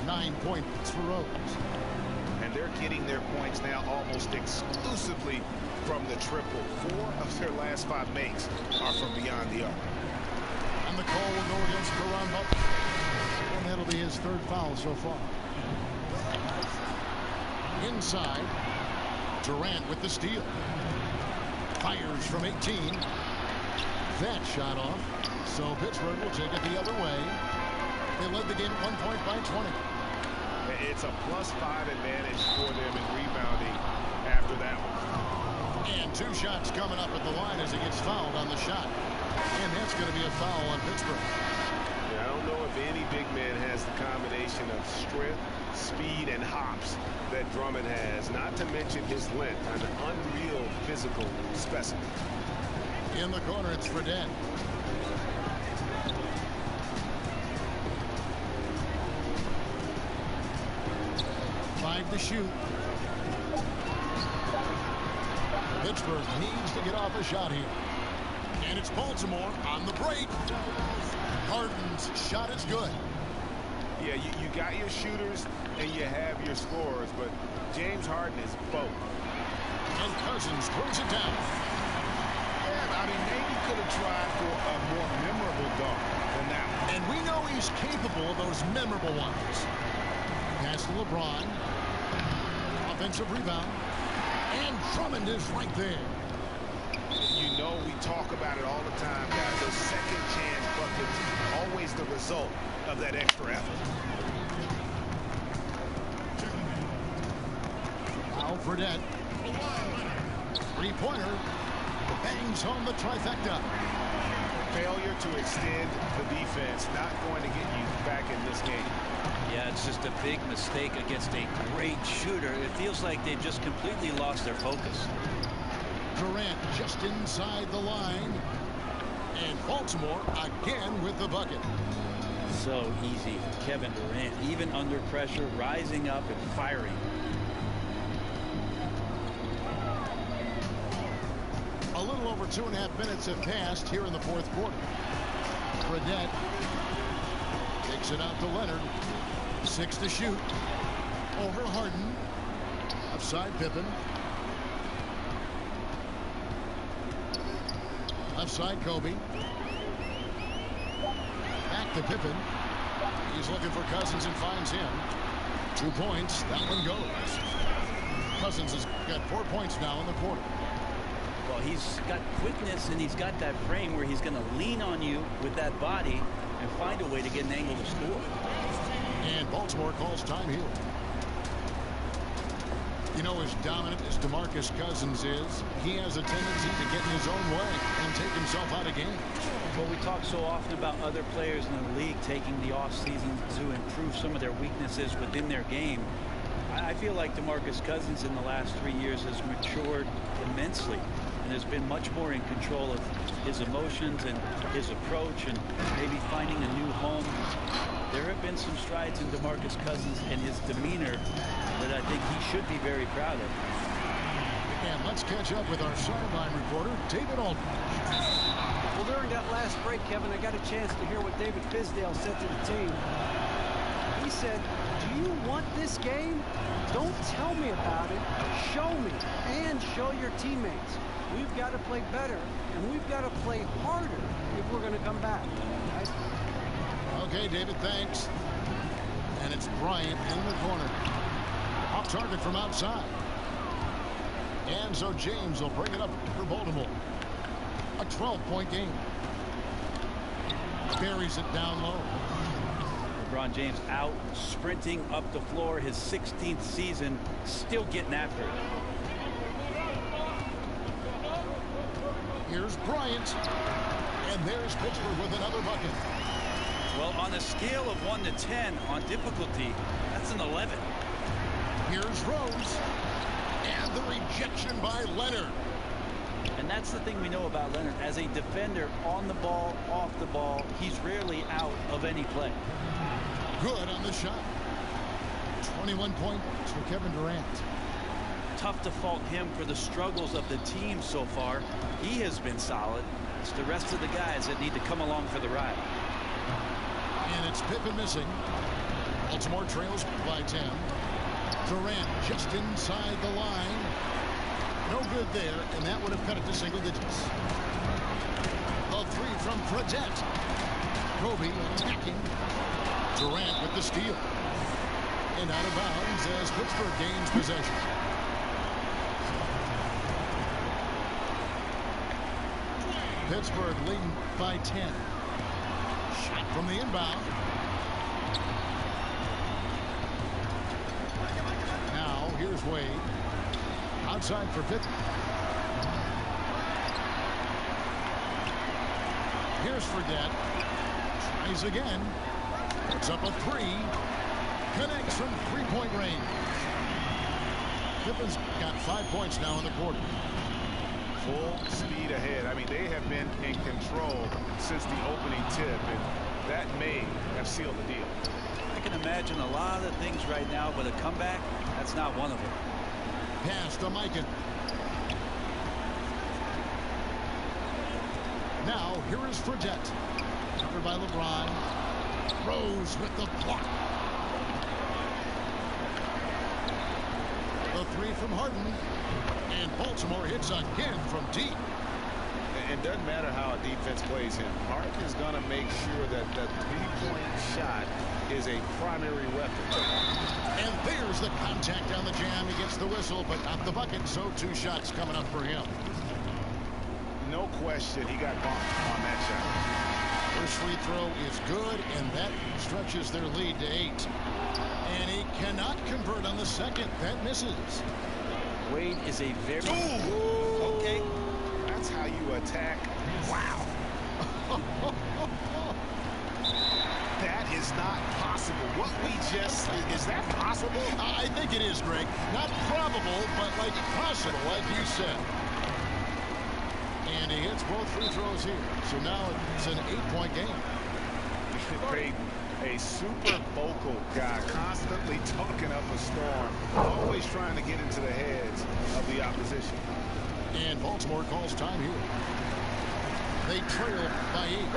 9 points for Rose. And they're getting their points now almost exclusively from the triple. 4 of their last 5 makes are from beyond the arc. And the call will go against Caron Butler. And that'll be his 3rd foul so far. Inside. Durant with the steal. Fires from 18. That shot off. So Pittsburgh will take it the other way. They led the game at 1 point by 20. It's a +5 advantage for them in rebounding after that one. And 2 shots coming up at the line as he gets fouled on the shot. And that's going to be a foul on Pittsburgh. Yeah, I don't know if any big man has the combination of strength, speed, and hops that Drummond has, not to mention his length, an unreal physical specimen. In the corner, it's Fredette. Five to shoot. Pittsburgh needs to get off a shot here. And it's Baltimore on the break. Harden's shot is good. Yeah, you got your shooters and you have your scorers, but James Harden is both. And Cousins throws it down. Yeah, I mean, maybe could have tried for a more memorable dunk than that one. And we know he's capable of those memorable ones. Pass to LeBron. Offensive rebound. And Drummond is right there. You know, we talk about it all the time, guys. Those second chance buckets, always the result of that extra effort. Now Fredette. Three-pointer. Bangs home the trifecta. Failure to extend the defense, not going to get you back in this game. Yeah, it's just a big mistake against a great shooter. It feels like they've just completely lost their focus. Durant just inside the line. And Baltimore again with the bucket. So easy. Kevin Durant, even under pressure, rising up and firing. A little over 2.5 minutes have passed here in the fourth quarter. Fredette takes it out to Leonard. 6 to shoot. Over Harden. Offside Pippen. Left side Kobe. Back to Pippen. He's looking for Cousins and finds him. 2 points. That one goes. Cousins has got 4 points now in the quarter. Well, he's got quickness and he's got that frame where he's going to lean on you with that body and find a way to get an angle to score. And Baltimore calls time here. You know, as dominant as DeMarcus Cousins is, he has a tendency to get in his own way and take himself out of games. Well, we talk so often about other players in the league taking the offseason to improve some of their weaknesses within their game. I feel like DeMarcus Cousins in the last 3 years has matured immensely and has been much more in control of his emotions and his approach and maybe finding a new home. There have been some strides in DeMarcus Cousins and his demeanor that I think he should be very proud of. And let's catch up with our sideline reporter, David Aldridge. Well, during that last break, Kevin, I got a chance to hear what David Fizdale said to the team. He said, "Do you want this game? Don't tell me about it. Show me and show your teammates. We've got to play better, and we've got to play harder if we're going to come back." Right? Okay, David, thanks. And it's Bryant in the corner. Off target from outside. And so James will bring it up for Baltimore. A 12-point game. Buries it down low. LeBron James out sprinting up the floor, his 16th season, still getting after it. Here's Bryant. And there's Pittsburgh with another bucket. Well, on a scale of 1 to 10 on difficulty, that's an 11. Here's Rose. And the rejection by Leonard. And that's the thing we know about Leonard. As a defender, on the ball, off the ball, he's rarely out of any play. Good on the shot. 21 points for Kevin Durant. Tough to fault him for the struggles of the team so far. He has been solid. It's the rest of the guys that need to come along for the ride. And it's Pippen missing. Baltimore trails by 10. Durant just inside the line. No good there, and that would have cut it to single digits. A three from Fredette. Kobe attacking. Durant with the steal. And out of bounds as Pittsburgh gains possession. Pittsburgh leading by 10. Shot from the inbound. Here's Wade. Outside for Pitt. Here's Fredette. Tries again. Puts up a three. Connects from three-point range. Pippen's got 5 points now in the quarter. Full speed ahead. I mean, they have been in control since the opening tip, and that may have sealed the deal. I can imagine a lot of things right now, but a comeback, that's not one of them. Pass to Mikan. Now, here is Fredette. Covered by LeBron. Rose with the block. The three from Harden. And Baltimore hits again from deep. It doesn't matter how a defense plays him. Mark is going to make sure that the three-point shot is a primary weapon. And there's the contact on the jam. He gets the whistle, but not the bucket. So 2 shots coming up for him. No question, he got bumped on that shot. First free throw is good, and that stretches their lead to 8. And he cannot convert on the second. That misses. Wade is a very... Ooh. Okay. That's how you attack. Wow. That is not possible. What we just... Is that possible? I think it is, Greg. Not probable, but like possible, like you said. And he hits both free throws here. So now it's an 8-point game. A super vocal guy, constantly talking up a storm, always trying to get into the heads of the opposition. And Baltimore calls time here. They trail by 8.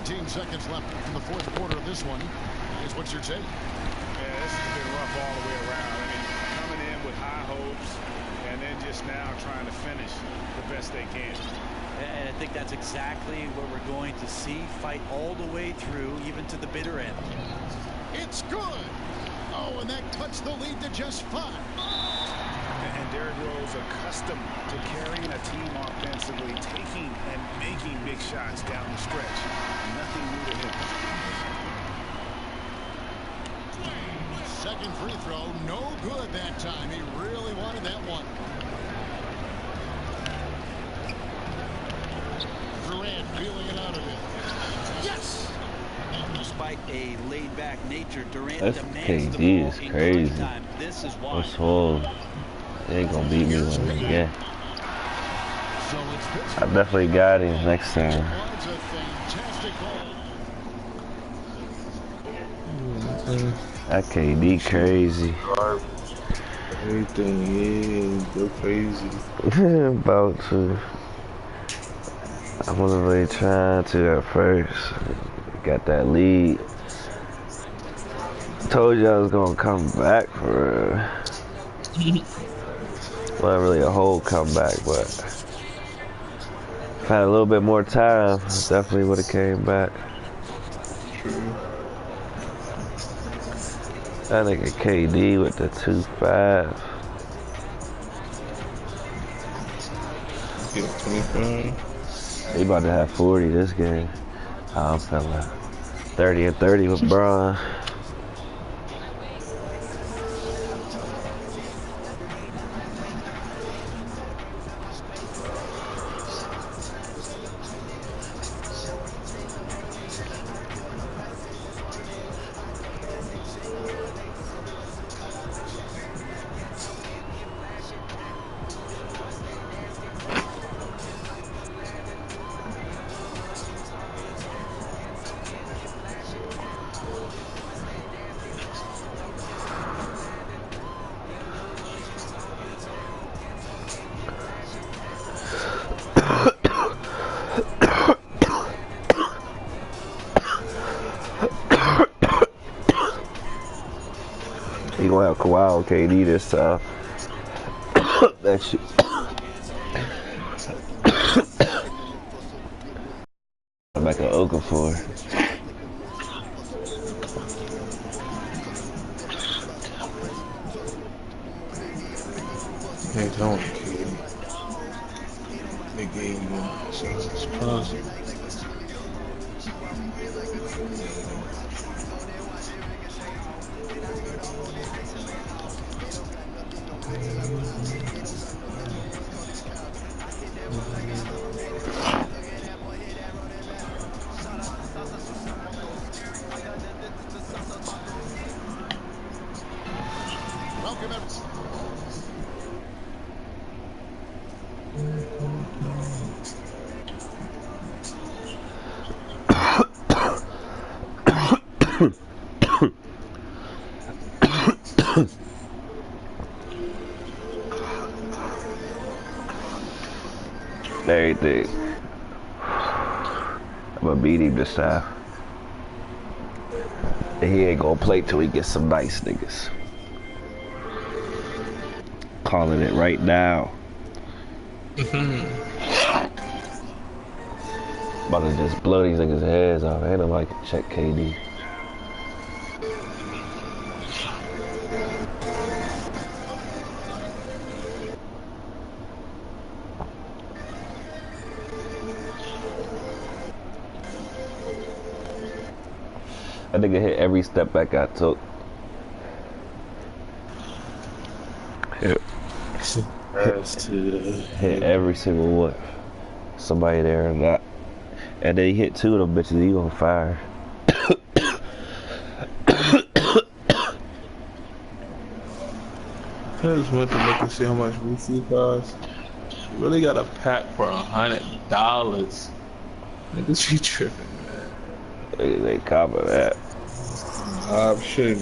19 seconds left in the fourth quarter of this one. Is what you're saying. Yeah, this has been rough all the way around. I mean, coming in with high hopes and then just now trying to finish the best they can. And I think that's exactly what we're going to see. Fight all the way through, even to the bitter end. It's good. Oh, and that cuts the lead to just 5. And Derrick Rose accustomed to carrying a team offensively, taking and making big shots down the stretch. Nothing new to him. Second free throw, no good that time. He really wanted that one. Durant feeling it out of him. Yes! Despite a laid-back nature, Durant That's demands KD the ball is in crazy. crunch time. This is why. This whole they ain't gonna beat me when we get. I definitely got him next time. That KD crazy. Everything is go crazy. About to. I wasn't really trying to at first. Got that lead. Told you I was gonna come back for real. Not really a whole comeback, but if I had a little bit more time, I definitely would have came back. True. That nigga KD with the 2-5. Yeah, 25. He about to have 40 this game. I'm feeling 30 and 30 with Bron. He gonna have Kawhi on KD this time. That shit. I'm like an Okafor. Hey, don't kid. They gave you Jesus Christ. welcome everyone. Everything. I'm gonna beat him this time. And he ain't gonna play till he gets some nice niggas. Calling it right now. About to just blow these niggas' heads off. Ain't nobody can check KD. That nigga hit every step back I took. Hit every single one. Somebody there or not. And then he hit two of them bitches, he on fire. I just went to look and see how much VC costs. Really got a pack for $100. Niggas be tripping, man. They cover that. I'm shitting.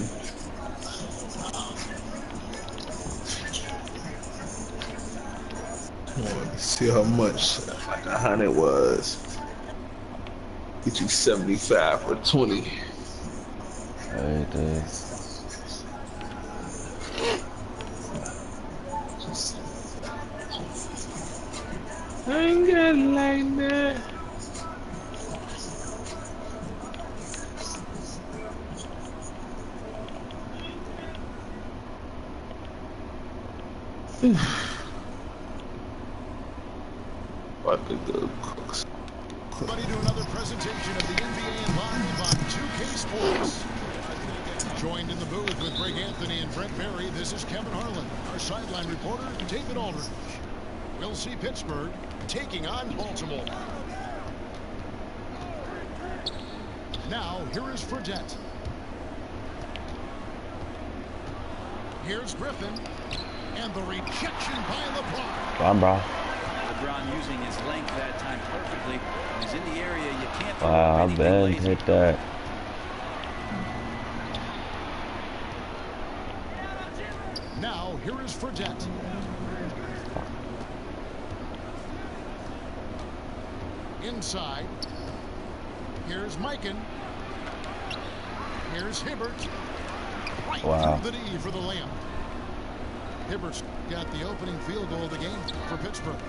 See how much like 100 was. Get you 75 for 20. Everything. I ain't got it like that. About to go cook. Everybody do another presentation of the NBA live on 2K Sports. Joined in the booth with Greg Anthony and Brent Berry, this is Kevin Harlan. Our sideline reporter, David Aldridge. We'll see Pittsburgh taking on Baltimore. Now, here is Fredette. Here's Griffin. And the rejection by LeBron. Come on, bro. LeBron using his length that time perfectly. He's in the area. You can't throw Wow, anything Ben lazy. hit that. Now, here is Fredette. Inside. Here's Mikan. Here's Hibbert. Right Wow. through the D for the layup. Hibbert's got the opening field goal of the game for Pittsburgh.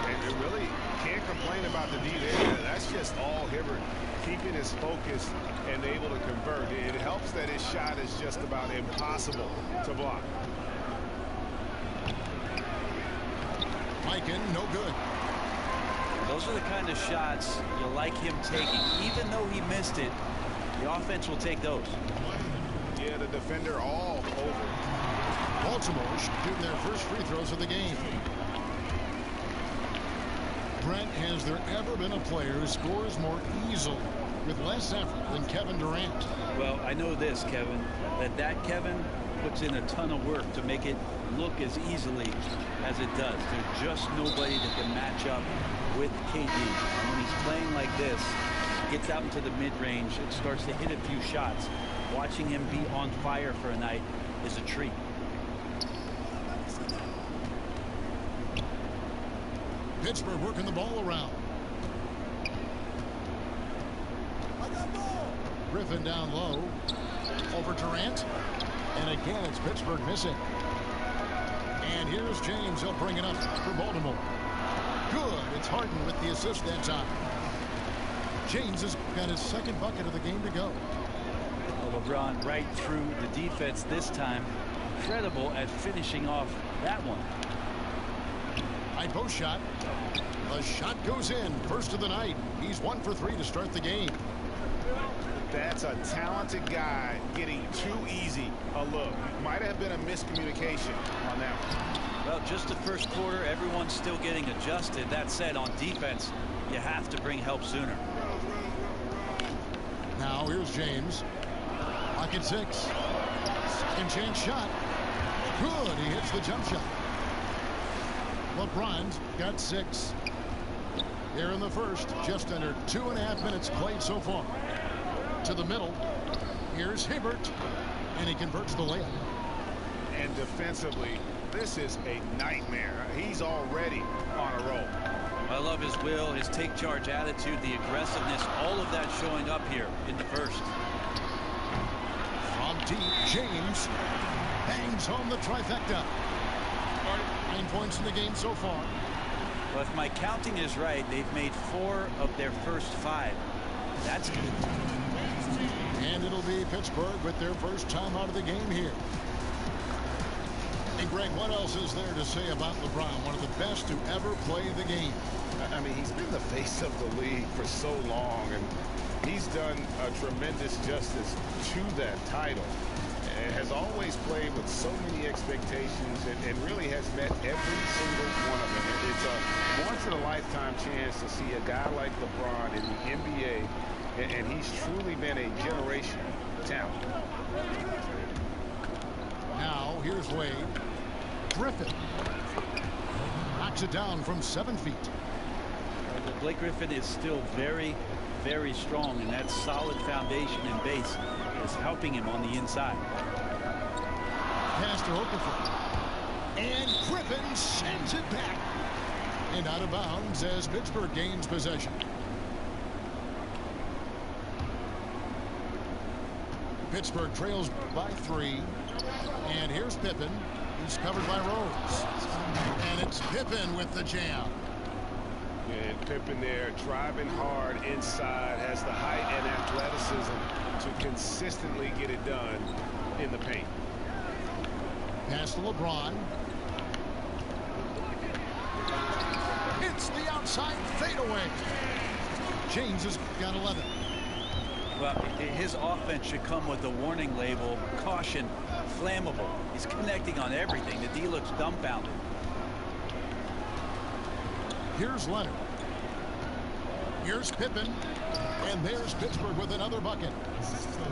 And you really can't complain about the D there. That's just all Hibbert, keeping his focus and able to convert. It helps that his shot is just about impossible to block. Mikan, no good. Those are the kind of shots you like him taking. Even though he missed it, the offense will take those. Yeah, the defender all over. Baltimore shooting their first free throws of the game. Brent, has there ever been a player who scores more easily with less effort than Kevin Durant? Well, I know this, Kevin, that Kevin puts in a ton of work to make it look as easily as it does. There's just nobody that can match up with KD. And when he's playing like this, gets out into the mid-range and starts to hit a few shots. Watching him be on fire for a night is a treat. Pittsburgh working the ball around. Griffin down low. Over Durant. And again, it's Pittsburgh missing. And here's James. He'll bring it up for Baltimore. Good. It's Harden with the assist that time. James has got his second bucket of the game to go. Well, LeBron right through the defense this time. Incredible at finishing off that one. High post shot. The shot goes in. First of the night. He's 1 for 3 to start the game. That's a talented guy getting too easy a look. Might have been a miscommunication on that one. Well, just the first quarter, everyone's still getting adjusted. That said, on defense, you have to bring help sooner. Now here's James. Pocket 6. Second chance shot. Good. He hits the jump shot. LeBron's got 6. Here in the first, just under 2.5 minutes played so far. To the middle. Here's Hibbert. And he converts the layup. And defensively, this is a nightmare. He's already on a roll. I love his will, his take charge attitude, the aggressiveness, all of that showing up here in the first. From deep, James bangs home the trifecta. 9 points in the game so far. Well, if my counting is right, they've made 4 of their first 5. That's good. And it'll be Pittsburgh with their first time out of the game here. And Greg, what else is there to say about LeBron? One of the best to ever play the game. I mean, he's been the face of the league for so long, and he's done a tremendous justice to that title. And has always played with so many expectations and really has met every single one of them. It's a once-in-a-lifetime chance to see a guy like LeBron in the NBA, and he's truly been a generational talent. Now, here's Wade. Griffin knocks it down from 7 feet. Blake Griffin is still very, very strong, and that solid foundation and base is helping him on the inside. Pass to Okafor. And Griffin sends it back. And out of bounds as Pittsburgh gains possession. Pittsburgh trails by 3. And here's Pippen. He's covered by Rose. And it's Pippen with the jam. And Pippen there driving hard inside, has the height and athleticism to consistently get it done in the paint. Pass to LeBron. It's the outside fadeaway. James has got 11. Well, his offense should come with the warning label, caution, flammable. He's connecting on everything. The D looks dumbfounded. Here's Leonard. Here's Pippen. And there's Pittsburgh with another bucket.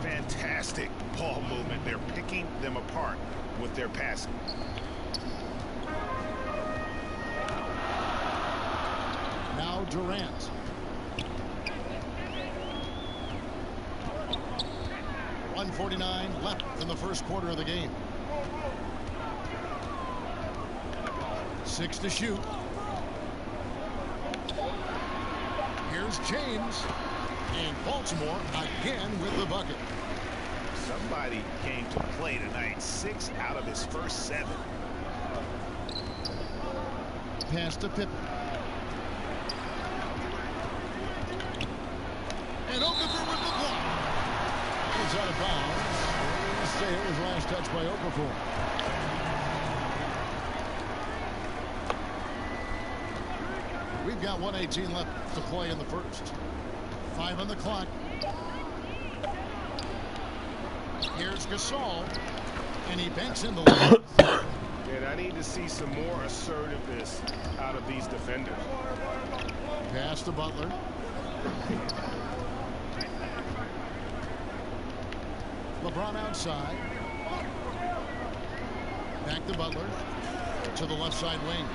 Fantastic ball movement. They're picking them apart with their passing. Now Durant. .149 left in the first quarter of the game. 6 to shoot. Here's James. And Baltimore again with the bucket. Somebody came to play tonight. 6 out of his first 7. Pass to Pippen. And Okafor with the block. It's out of bounds. Stay here was last touch by Okafor. We've got 1:18 left to play in the first. 5 on the clock. Here's Gasol. And he banks in the lead. And I need to see some more assertiveness out of these defenders. Pass to Butler. LeBron outside. Back to Butler. To the left side wing.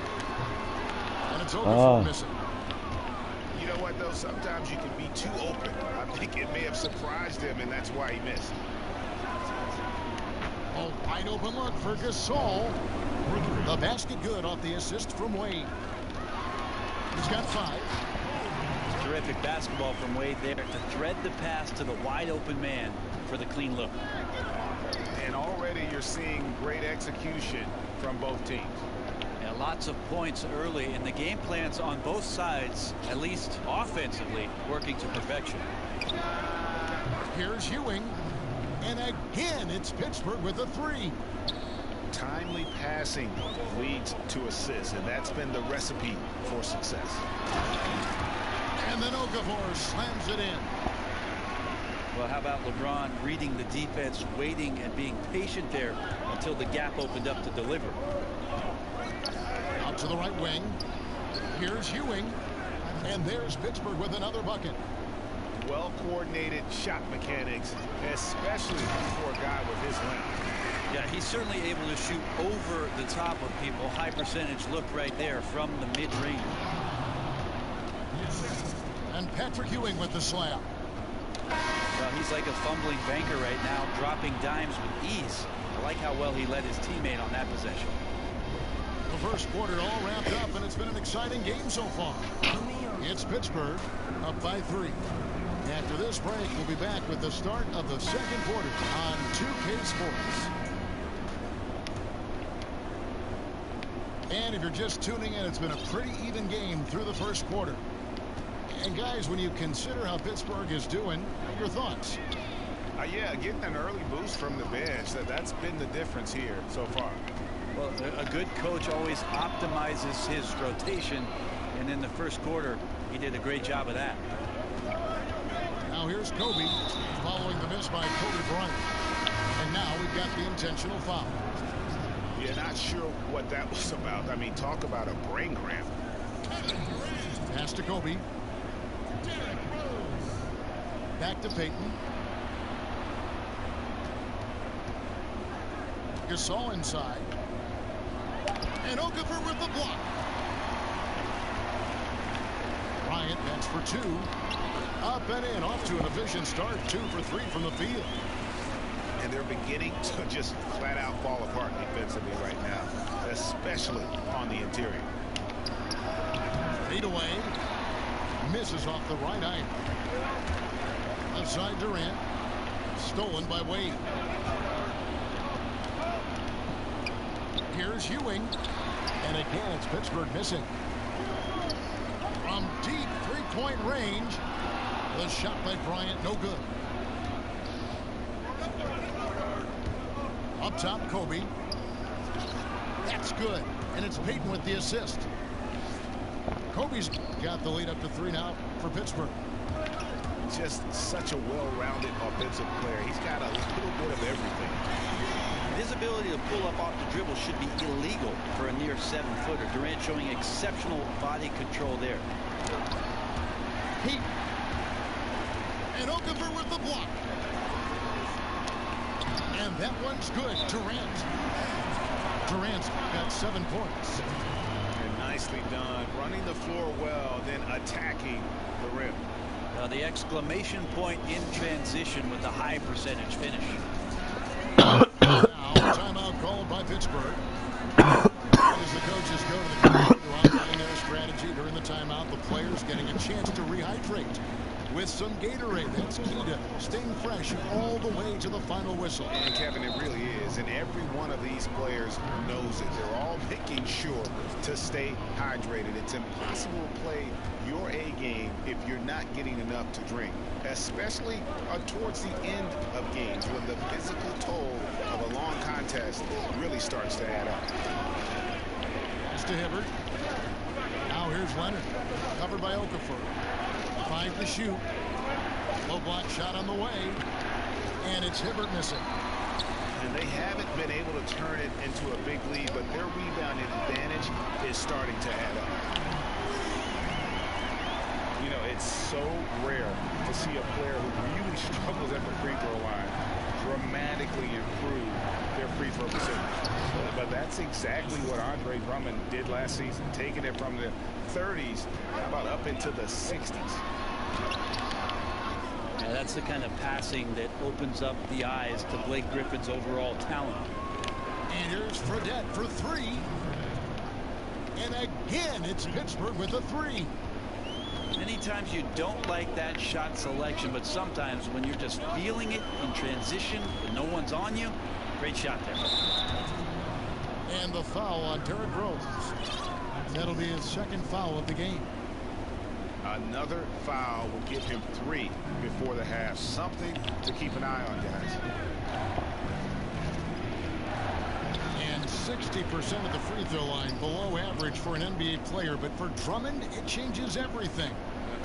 And it's over for missing. You know what, though? Sometimes you can be too open. I think it may have surprised him, and that's why he missed. A wide open look for Gasol. The basket good off the assist from Wade. He's got 5. Terrific basketball from Wade there to thread the pass to the wide open man for the clean look. And already you're seeing great execution from both teams. Yeah, lots of points early, and the game plans on both sides, at least offensively, working to perfection. Here's Ewing. And again, it's Pittsburgh with a 3. Timely passing leads to assists, and that's been the recipe for success. And then Okafor slams it in. Well, how about LeBron reading the defense, waiting and being patient there until the gap opened up to deliver. Out to the right wing. Here's Ewing. And there's Pittsburgh with another bucket. Well-coordinated shot mechanics, especially for a guy with his length. Yeah, he's certainly able to shoot over the top of people. High percentage look right there from the mid-range. And Patrick Ewing with the slam. Well, he's like a fumbling banker right now, dropping dimes with ease. I like how well he led his teammate on that possession. The first quarter all wrapped up, and it's been an exciting game so far. It's Pittsburgh up by 3. After this break, we'll be back with the start of the second quarter on 2K Sports. And if you're just tuning in, it's been a pretty even game through the first quarter. And guys, when you consider how Pittsburgh is doing, your thoughts? Yeah, getting an early boost from the bench, that's been the difference here so far. Well, a good coach always optimizes his rotation, and in the first quarter, he did a great job of that. Now here's Kobe, following the miss by Kobe Bryant. And now we've got the intentional foul. Yeah, not sure what that was about. I mean, talk about a brain cramp. Pass to Kobe. Back to Peyton. Gasol inside. And Okafor with the block. Bryant bends for 2. Up and in, off to an efficient start. 2 for 3 from the field. And they're beginning to just flat out fall apart defensively right now, especially on the interior. Fade away. Misses off the right eye. Left side Durant. Stolen by Wade. Here's Ewing. And again, it's Pittsburgh missing. From deep three-point range. The shot by Bryant, no good. Up top, Kobe. That's good. And it's Peyton with the assist. Kobe's got the lead up to 3 now for Pittsburgh. Just such a well-rounded offensive player. He's got a little bit of everything. His ability to pull up off the dribble should be illegal for a near 7-footer. Durant showing exceptional body control there. Peyton. And Okafor with the block. And that one's good. Durant's got 7 points. And nicely done. Running the floor well, then attacking the rim. The exclamation point in transition with the high percentage finish. Now, timeout called by Pittsburgh. As the coaches go to the computer to outline their strategy during the timeout, the players getting a chance to rehydrate with some Gatorade. That's key to staying fresh all the way to the final whistle. And Kevin, it really is. And every one of these players knows it. They're all making sure to stay hydrated. It's impossible to play your A game if you're not getting enough to drink, especially towards the end of games when the physical toll of a long contest really starts to add up. Pass to Hibbert. Now here's Leonard, covered by Okafor. 5 to shoot. Low block shot on the way. And it's Hibbert missing. And they haven't been able to turn it into a big lead, but their rebounding advantage is starting to add up. You know, it's so rare to see a player who really struggles at the free throw line dramatically improve their free throw percentage. But that's exactly what Andre Drummond did last season, taking it from the 30s, how about up into the 60s. Yeah, that's the kind of passing that opens up the eyes to Blake Griffin's overall talent. And here's Fredette for 3. And again, it's Pittsburgh with a 3. Many times you don't like that shot selection, but sometimes when you're just feeling it in transition when no one's on you, great shot there. And the foul on Derrick Rose. That'll be his second foul of the game. Another foul will give him 3 before the half. Something to keep an eye on, guys. And 60% of the free throw line, below average for an NBA player. But for Drummond, it changes everything.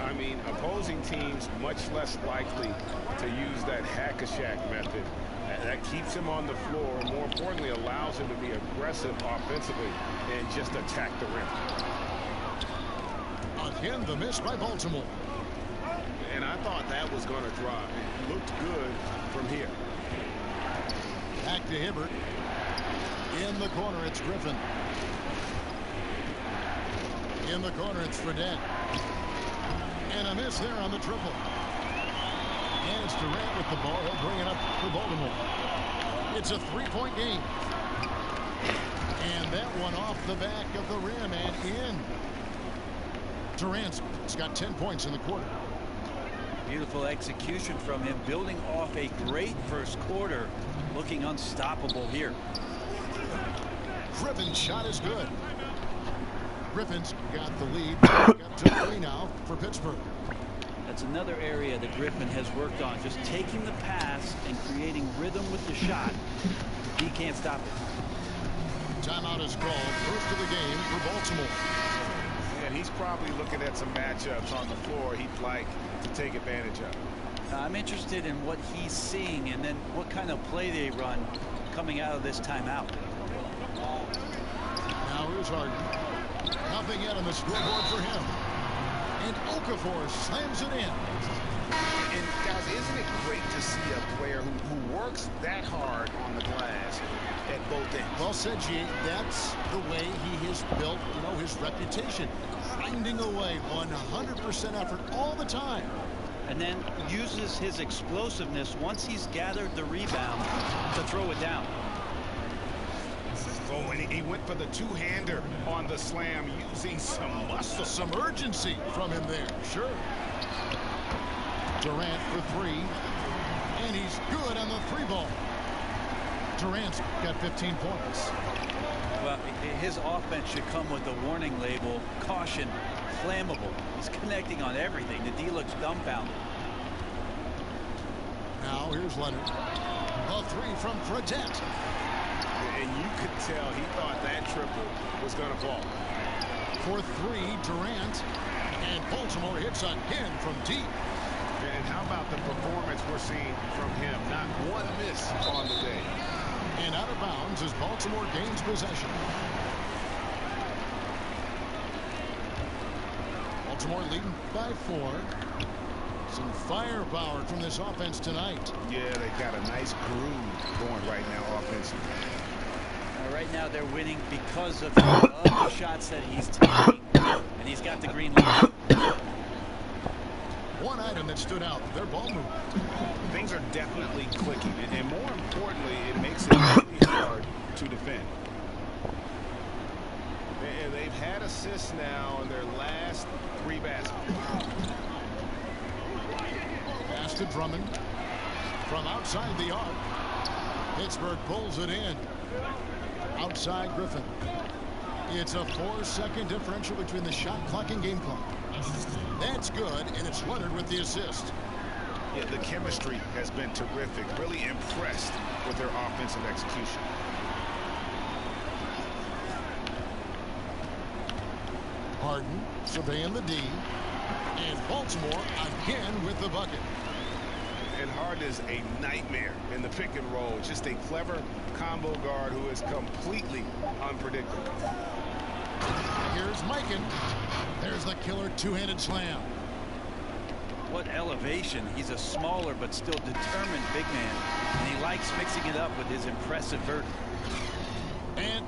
I mean, opposing teams much less likely to use that hack-a-shack method. That keeps him on the floor, and more importantly, allows him to be aggressive offensively and just attack the rim. Again, the miss by Baltimore. And I thought that was going to drop. It looked good from here. Back to Hibbert. In the corner, it's Griffin. In the corner, it's Fredette. And a miss there on the triple. And it's Durant with the ball. He'll bring it up for Baltimore. It's a 3-point game. And that one off the back of the rim and in. Durant's got 10 points in the quarter. Beautiful execution from him, building off a great first quarter, looking unstoppable here. Griffin's shot is good. Griffin's got the lead. Up to 3 now for Pittsburgh. That's another area that Griffin has worked on, just taking the pass and creating rhythm with the shot. He can't stop it. Timeout is called. First of the game for Baltimore. And he's probably looking at some matchups on the floor he'd like to take advantage of. I'm interested in what he's seeing and then what kind of play they run coming out of this timeout. Now here's Harden. Nothing yet on the scoreboard for him. And Okafor slams it in. And guys, isn't it great to see a player who works that hard on the glass at both ends? Well said, G. That's the way he has built, his reputation. Grinding away 100% effort all the time. And then uses his explosiveness once he's gathered the rebound to throw it down. Oh, and he went for the two-hander on the slam, using some muscle. Some urgency from him there, sure. Durant for 3. And he's good on the 3-ball. Durant's got 15 points. Well, his offense should come with a warning label, caution, flammable. He's connecting on everything. The D looks dumbfounded. Now here's Leonard. A 3 from Fredette. And you could tell he thought that triple was going to fall. For 3, Durant. And Baltimore hits again from deep. And how about the performance we're seeing from him? Not one miss on the day. And out of bounds as Baltimore gains possession. Baltimore leading by 4. Some firepower from this offense tonight. Yeah, they've got a nice groove going right now offensively. Right now they're winning because of the shots that he's taking. And he's got the green light. One item that stood out, their ball movement. Things are definitely clicking, and more importantly, it makes it really hard to defend. And they've had assists now in their last 3 baskets. Pass to Drummond from outside the arc. Pittsburgh pulls it in. Outside Griffin. It's a 4-second differential between the shot clock and game clock. That's good, and it's Leonard with the assist. Yeah, the chemistry has been terrific. Really impressed with their offensive execution. Harden surveying the D. And Baltimore again with the bucket. And Harden is a nightmare in the pick and roll. Just a clever combo guard who is completely unpredictable. Here's Mikan. There's the killer two-handed slam. What elevation. He's a smaller but still determined big man. And he likes mixing it up with his impressive vert. And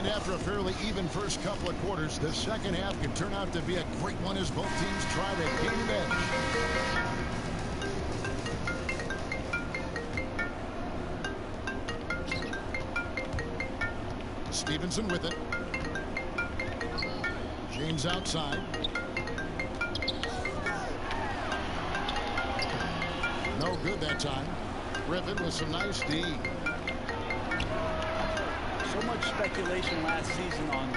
after a fairly even first couple of quarters, the second half can turn out to be a great one as both teams try to gain an edge. Stevenson with it. James outside. No good that time. Griffin with some nice D. So much speculation last season on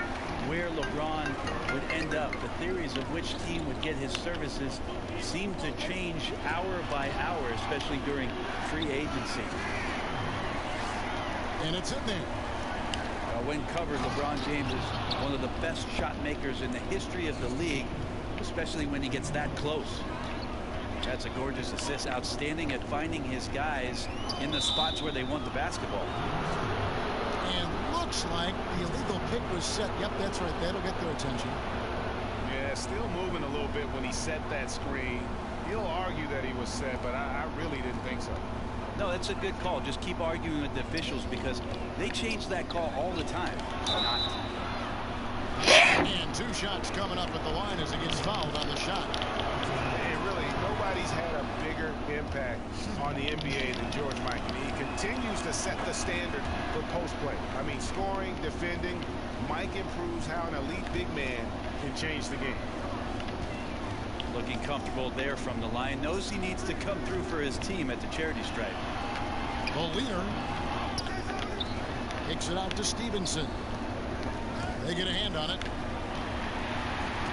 where LeBron would end up. The theories of which team would get his services seem to change hour by hour, especially during free agency. And it's in there. When covered, LeBron James is one of the best shot makers in the history of the league, especially when he gets that close. That's a gorgeous assist. Outstanding at finding his guys in the spots where they want the basketball. And looks like the illegal pick was set. Yep, that's right. That'll get their attention. Yeah, still moving a little bit when he set that screen. He'll argue that he was set, but I really didn't think so. No, that's a good call. Just keep arguing with the officials because they change that call all the time. And 2 shots coming up at the line as he gets fouled on the shot. And really, nobody's had a bigger impact on the NBA than George Mikan. He continues to set the standard for post play. I mean, scoring, defending. Mike improves how an elite big man can change the game. Looking comfortable there from the line. Knows he needs to come through for his team at the charity stripe. The leader kicks it out to Stevenson. They get a hand on it.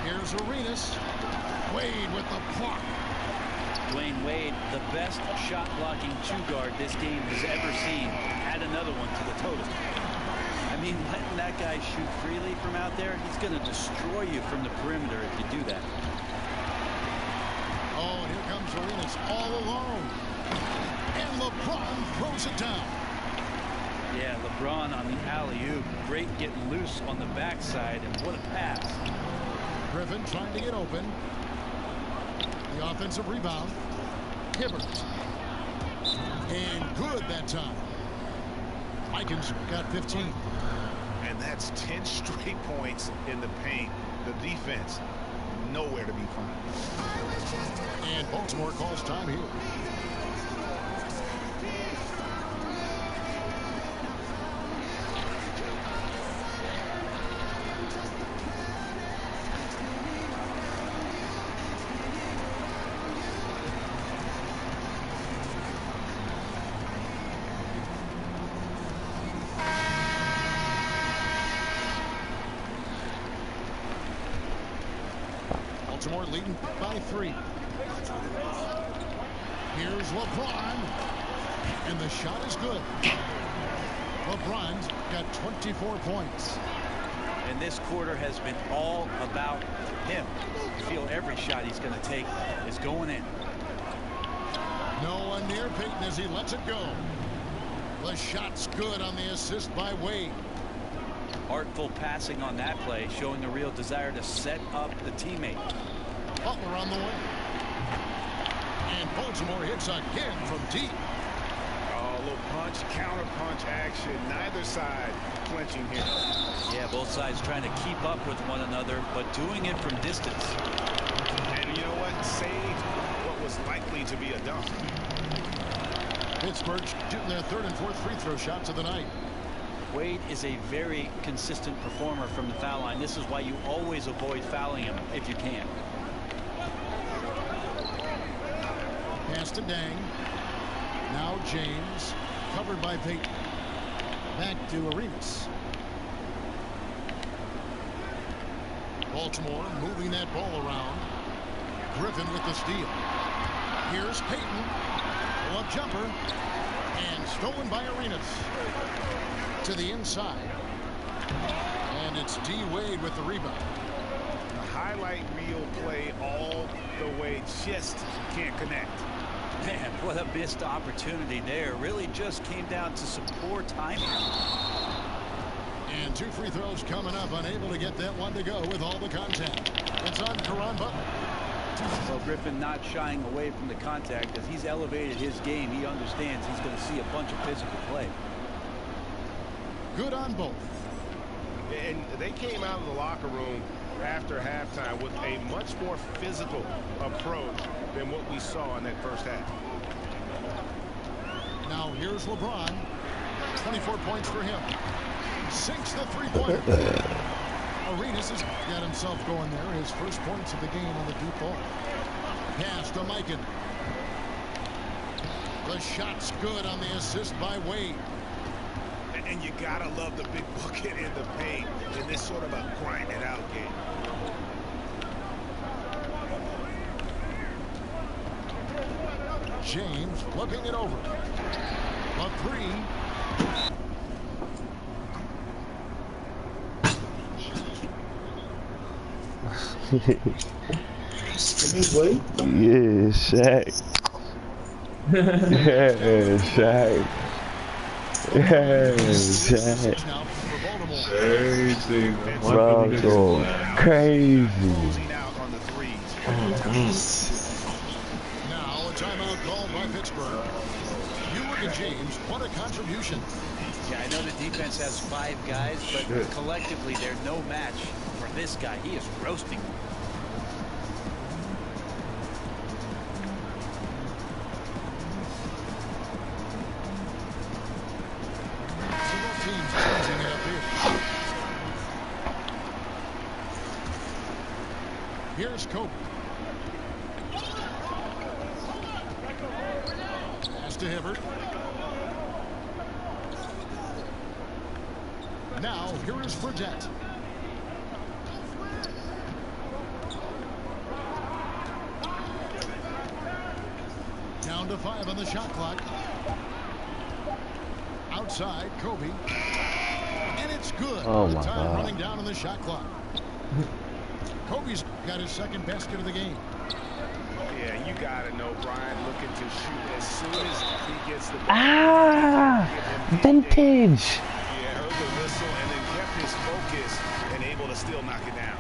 Here's Arenas. Wade with the block. Dwayne Wade, the best shot blocking 2-guard this game has ever seen. Add another one to the total. I mean, letting that guy shoot freely from out there, he's going to destroy you from the perimeter if you do that. Oh, and here comes Arenas all alone. And LeBron throws it down. Yeah, LeBron on the alley-oop. Great getting loose on the backside, and what a pass. Griffin trying to get open. The offensive rebound. Hibbert. And good that time. Mikan's got 15. And that's 10 straight points in the paint. The defense, nowhere to be found. And Baltimore calls time here. Baltimore leading by 3. Here's LeBron. And the shot is good. LeBron's got 24 points. And this quarter has been all about him. You feel every shot he's going to take is going in. No one near Peyton as he lets it go. The shot's good on the assist by Wade. Artful passing on that play, showing a real desire to set up the teammate. Butler on the way. And Baltimore hits again from deep. Oh, a little punch, counter punch action. Neither side clinching here. Yeah, both sides trying to keep up with one another, but doing it from distance. And you know what? Saved what was likely to be a dunk. Pittsburgh shooting their 3rd and 4th free throw shots of the night. Wade is a very consistent performer from the foul line. This is why you always avoid fouling him if you can. Pass to Dang. Now James, covered by Peyton. Back to Arenas. Baltimore moving that ball around. Griffin with the steal. Here's Peyton. Pull-up jumper. And stolen by Arenas. To the inside. And it's D. Wade with the rebound. The highlight reel play all the way, just can't connect. Man, what a missed opportunity there. Really just came down to some poor timing. And 2 free throws coming up. Unable to get that one to go with all the contact. It's on Caron Butler. Well, Griffin not shying away from the contact. As he's elevated his game, he understands he's going to see a bunch of physical play. Good on both. And they came out of the locker room after halftime with a much more physical approach than what we saw in that first half. Now here's LeBron. 24 points for him. Sinks the three-pointer. Arenas has got himself going there. His first points of the game on the deep ball. Pass to Mikan. The shot's good on the assist by Wade. And you gotta love the big bucket in the paint in this sort of a grind-it-out game. James flipping it over. A 3. Yeah, Shaq. Yeah, Shaq. Yeah, Shaq. Bro, go crazy. Now a timeout called by Pittsburgh. You look at James, what a contribution. Yeah, I know the defense has 5 guys, but collectively they're no match for this guy. He is roasting them. Here's Kobe. Pass to Hibbert. Now, here is Fredette. Down to 5 on the shot clock. Outside, Kobe. And it's good. Oh my Time God. running down on the shot clock. Kobe's got his second basket of the game. Yeah, you got to know Brian looking to shoot as soon as he gets the ball. Ah, vintage. Yeah, heard the whistle and then kept his focus and able to still knock it down.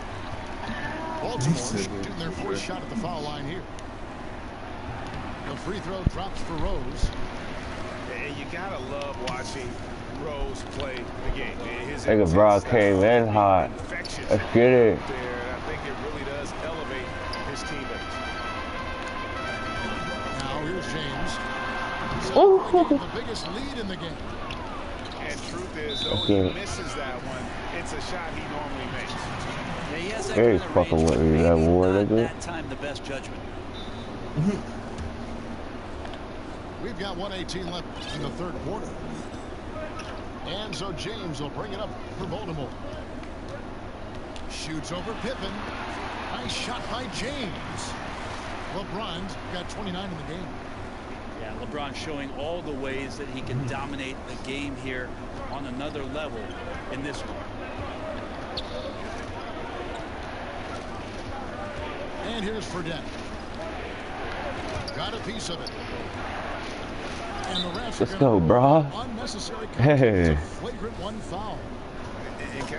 Baltimore shooting their 4th shot at the foul line here. The free throw drops for Rose. And you got to love watching Rose play the game. His Nigga Broad came in hot. Let's get it. I think it really does elevate his teammates. Now here's James. The biggest lead in the game. And truth is, though he misses that one, it's a shot he normally makes. Yeah, he has that He's kind of fucking range, with but me, that maybe war, not nigga. that time the best judgment. We've got 1:18 left in the 3rd quarter. And so James will bring it up for Baltimore. Shoots over Pippen. Nice shot by James. LeBron's got 29 in the game. Yeah, LeBron showing all the ways that he can dominate the game here on another level in this one. And here's Fredette. Got a piece of it. And the refs Let's go, bro. Unnecessary Hey. flagrant 1 foul.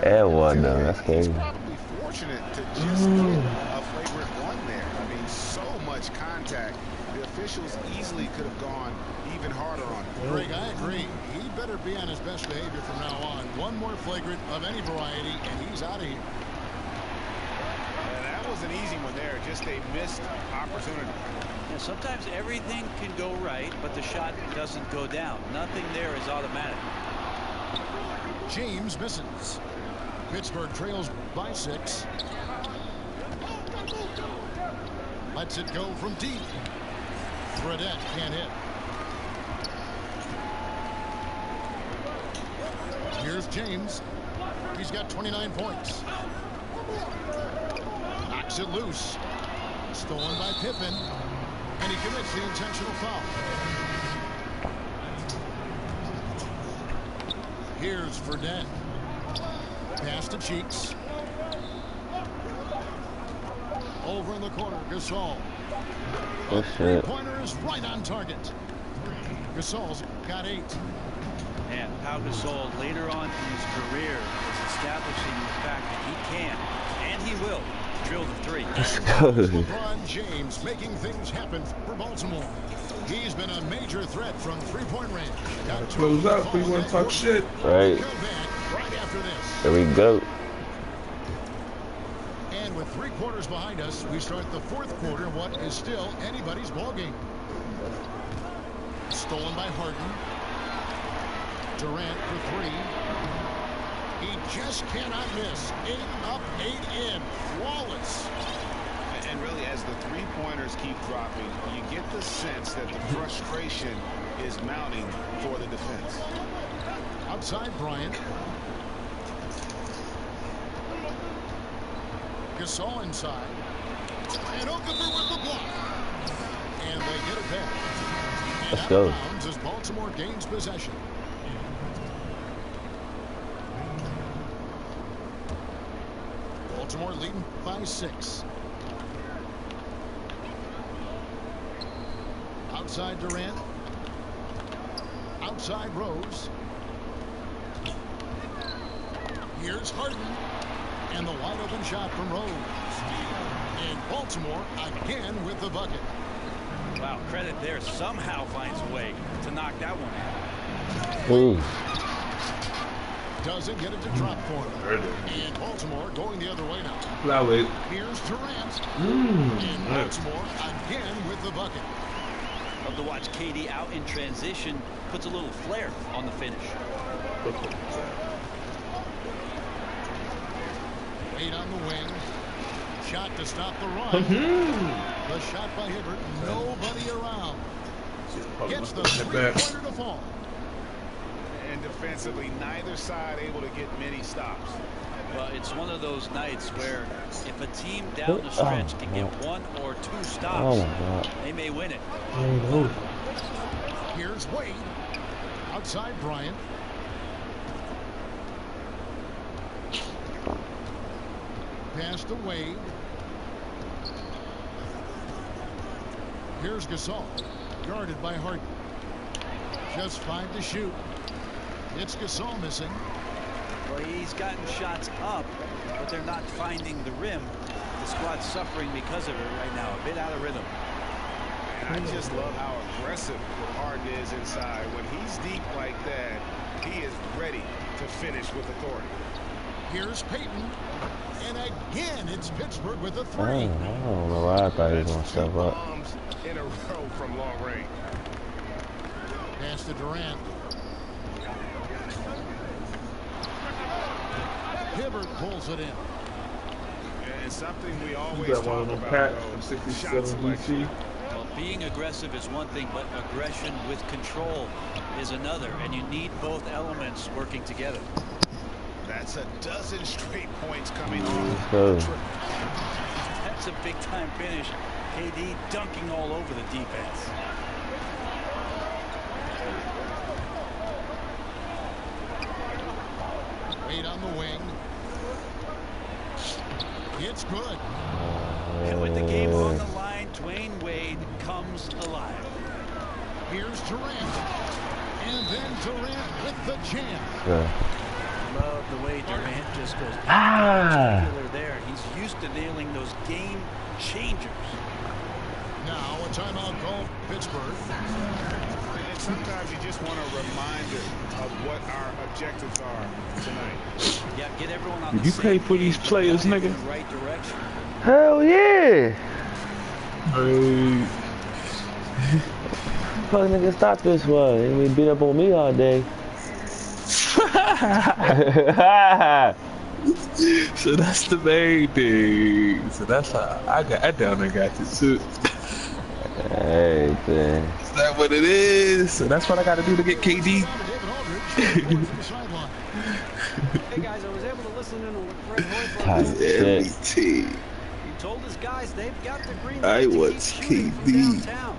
And one though, that's crazy. He's probably fortunate to just get a flagrant 1 there. I mean, so much contact. The officials easily could have gone even harder on him. Greg, I agree. He better be on his best behavior from now on. One more flagrant of any variety, and he's out of here. And that was an easy one there. Just a missed opportunity. Yeah, sometimes everything can go right, but the shot doesn't go down. Nothing there is automatic. James misses. Pittsburgh trails by 6. Lets it go from deep. Fredette can't hit. Here's James. He's got 29 points. Knocks it loose. Stolen by Pippen. And he commits the intentional foul. Here's Fredette. Pass to Cheeks. Over in the corner, Gasol. Oh shit. Three-pointer is right on target. Gasol's got 8. And Pau Gasol later on in his career is establishing the fact that he can, and he will, drill the 3. LeBron James making things happen for Baltimore. He's been a major threat from 3-point range. Got Close out if you want to talk shit. Right. Come back right after this. There we go. And with 3 quarters behind us, we start the 4th quarter. What is still anybody's ball game. Stolen by Harden. Durant for 3. He just cannot miss. 8 up, 8 in. Flawless. And really, as the 3-pointers keep dropping, you get the sense that the frustration is mounting for the defense. Outside Bryant. Gasol inside. And Okafor with the block. And they get it back. And Let's out go. of bounds as Baltimore gains possession. Baltimore leading by 6. Outside Durant. Outside Rose. Here's Harden. And the wide open shot from Rose. And Baltimore again with the bucket. Wow, credit there. Somehow finds a way to knock that one out. Ooh. Doesn't get it to drop for him. And Baltimore going the other way now. Flyweight. Here's Durant. And Baltimore again with the bucket. Love to watch KD out in transition. Puts a little flair on the finish. Wade on the wing. Shot to stop the run. The shot by Hibbert. Nobody around. Gets the three-pointer to fall. And defensively, neither side able to get many stops. Well, it's one of those nights where if a team down the stretch can get 1 or 2 stops, they may win it. Here's Wade. Outside Bryant. Pass to Wade. Here's Gasol. Guarded by Harden. Just 5 to shoot. It's Gasol missing. Well, he's gotten shots up, but they're not finding the rim. The squad's suffering because of it right now. A bit out of rhythm. And I just love how aggressive Harden is inside. When he's deep like that, he is ready to finish with authority. Here's Payton. And again, it's Pittsburgh with a 3. I don't know why I thought he was going to step up. Bombs in a row from long range. Pass to Durant. Hibbert pulls it in. And something we always talk about, shot selection. Well, being aggressive is one thing, but aggression with control is another, and you need both elements working together. That's a dozen straight points coming off. That's a big-time finish. KD dunking all over the defense. Wade on the wing. It's good. And with the game on the line, Dwayne Wade comes alive. Here's Durant. And then Durant with the jam. Love the way Durant just goes there. He's used to nailing those game changers. Now a timeout called Pittsburgh. And sometimes you just want a reminder of what our objectives are tonight. Yeah, get everyone on Did you pay for these players, nigga? in the right direction. Hell yeah! Fuck nigga, stop this one. You ain't beat up on me all day. So that's the main thing. So that's how I down there got this too. Hey, man. Is that what it is? So that's what I got to do to get KD. Hey guys, I was able to listen in on what Fred MVP. He told his guys they've got the green I light to was keep shooting from KD. downtown.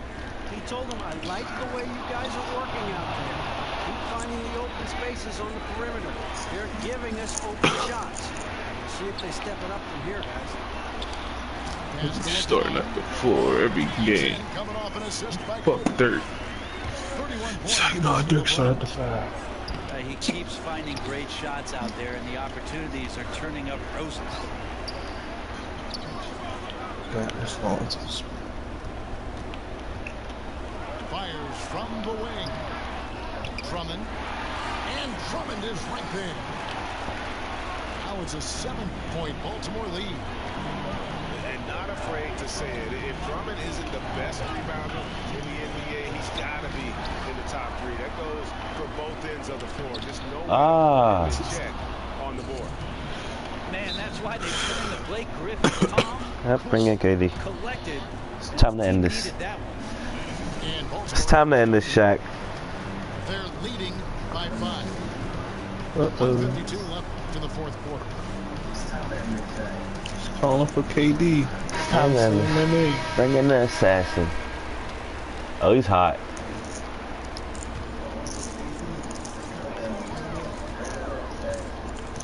He told them, I like the way you guys are working out there. Keep finding the open spaces on the perimeter. They're giving us open shots. We'll see if they step it up from here, guys. Starting at the 4 every game. Fuck Dirk. So you know Dirk started at the 5. He keeps finding great shots out there, and the opportunities are turning up roses. Got this on. Fires from the wing. Drummond. And Drummond is right there. Now it's a 7-point Baltimore lead. And not afraid to say it. If Drummond isn't the best rebounder in the NBA, he's got to be in the top 3. That goes for both ends of the floor. Just no check on the board. Man, that's why they turned the Blake Griffin Tom. Yep, bring in KD. Collected. It's time to end this. It's time to end this, Shaq. They're leading by 5. 1:52 left to the fourth quarter. Calling for KD. Time to end this. Bring in the assassin. Oh, he's hot.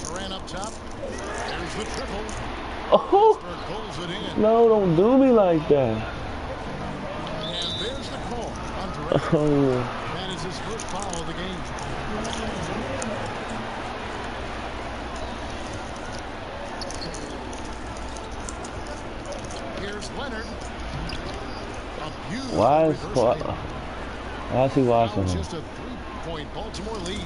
Durant up top. There's the triple. Oh! Pulls it in. No, don't do me like that. And there's the call on Durant. Oh. That is his first foul of the game. Here's Leonard. Why is he watching him? Just a 3-point Baltimore lead.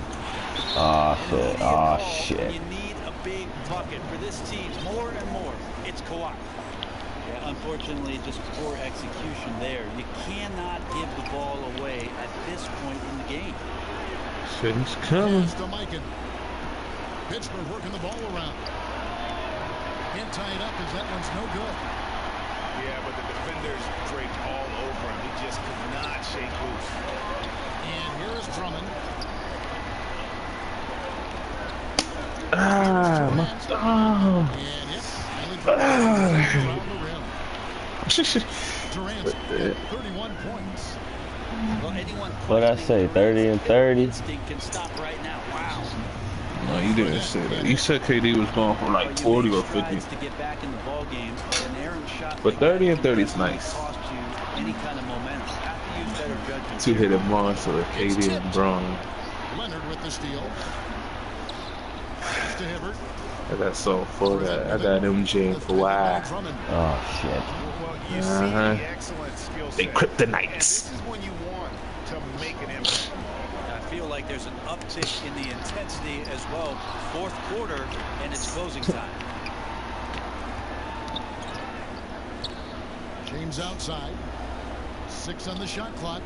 Oh shit! Oh shit! You need a big bucket for this team more and more. It's Kawhi. Yeah, unfortunately, just poor execution there. You cannot give the ball away at this point in the game. Shit's coming. Pittsburgh working the ball around. Can't tie it up because that one's no good. Yeah, but the defenders draped all over him. He just could not shake loose. And here is Drummond. My thumb. Durant, 31 points. What'd I say? 30 and 30. Can stop right now. Wow. No, you didn't say that. You said KD was going for like 40 or 50. But 30 and 30 is nice. Two-headed monster, KD and Braun. Leonard with the steal. To Hibbert. I got so for that. I got MJ and Kawhi. Oh shit. They kryptonites. This is when you want to make an impact. I feel like there's an uptick in the intensity as well. Fourth quarter, and it's closing time. James outside. 6 on the shot clock.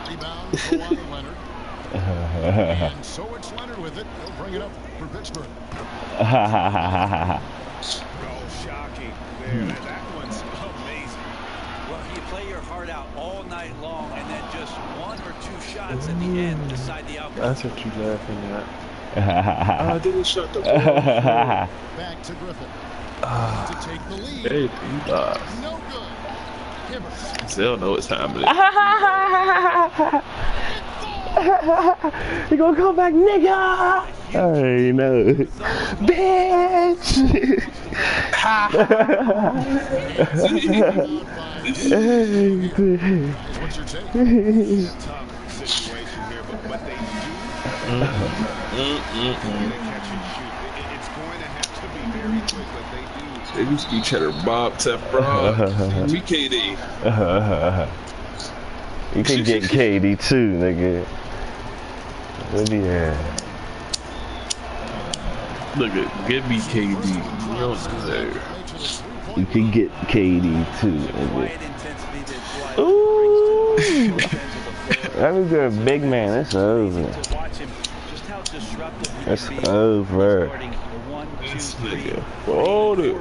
Rebound, Kawhi Leonard. And so it's Leonard with it. He'll bring it up for Pittsburgh. Oh, shocking. There, that one's amazing. Well, you play your heart out all night long, and then just 1 or 2 shots at the end decide the outcome. That's what you laughing at. I didn't shut the ball. Back to Griffin. To take the lead. Hey, No good. Hibbert. They'll know it's time. You gonna come back, nigga? I know. Bitch! What's your take? Tough situation here, but what they do, catch and shoot. It's going to have to be very quick, but they do. They used to be cheddar Bob, Tef Brown, TKD. You can get KD too, nigga. What do you have? Look at, give me KD. You don't deserve. You can get KD too, nigga. Ooh! That was a big man. It's over. It's over. This nigga folded.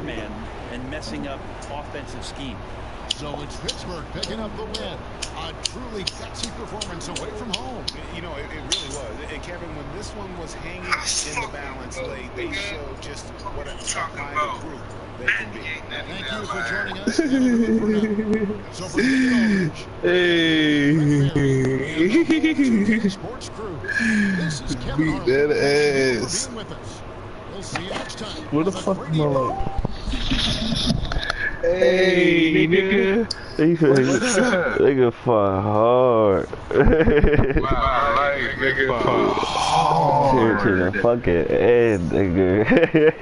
And messing up offensive scheme. So it's Pittsburgh picking up the win. A truly gutsy performance away from home. You know, it really was. And Kevin, when this one was hanging in the balance late, they showed just what a tough-minded group they can be. Thank you for joining us. So for the Sports Crew, this is Kevin Beat that ass. for being with us. We'll see you next time. What the fuck am I like? Hey, nigga. Nigga fought hard. Nigga fought hard. To the fucking end, nigga.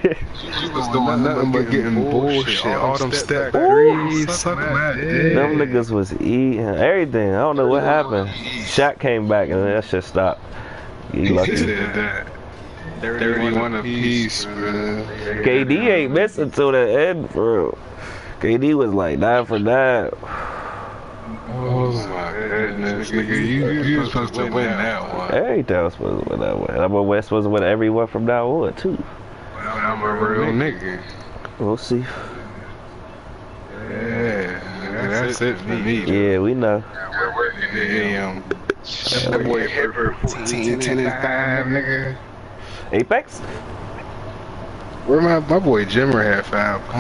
You was doing nothing but getting bullshit. All them step threes, sucking that dick. Them niggas was eating everything. I don't know what happened. Shaq came back and that shit stopped. You lucky. 31 apiece, bro. KD ain't missing till the end, bro. KD was like 9 for 9. Oh my goodness, nigga, you was supposed to win that one. Everything was supposed to win that one. I'm West supposed to win everyone from now on too. I'm a real nigga. We'll see. Yeah, that's it for me. Yeah, we know. That boy Hibbert 14, 10 and 5, nigga. Apex? Where my boy Jimmer had 5 points.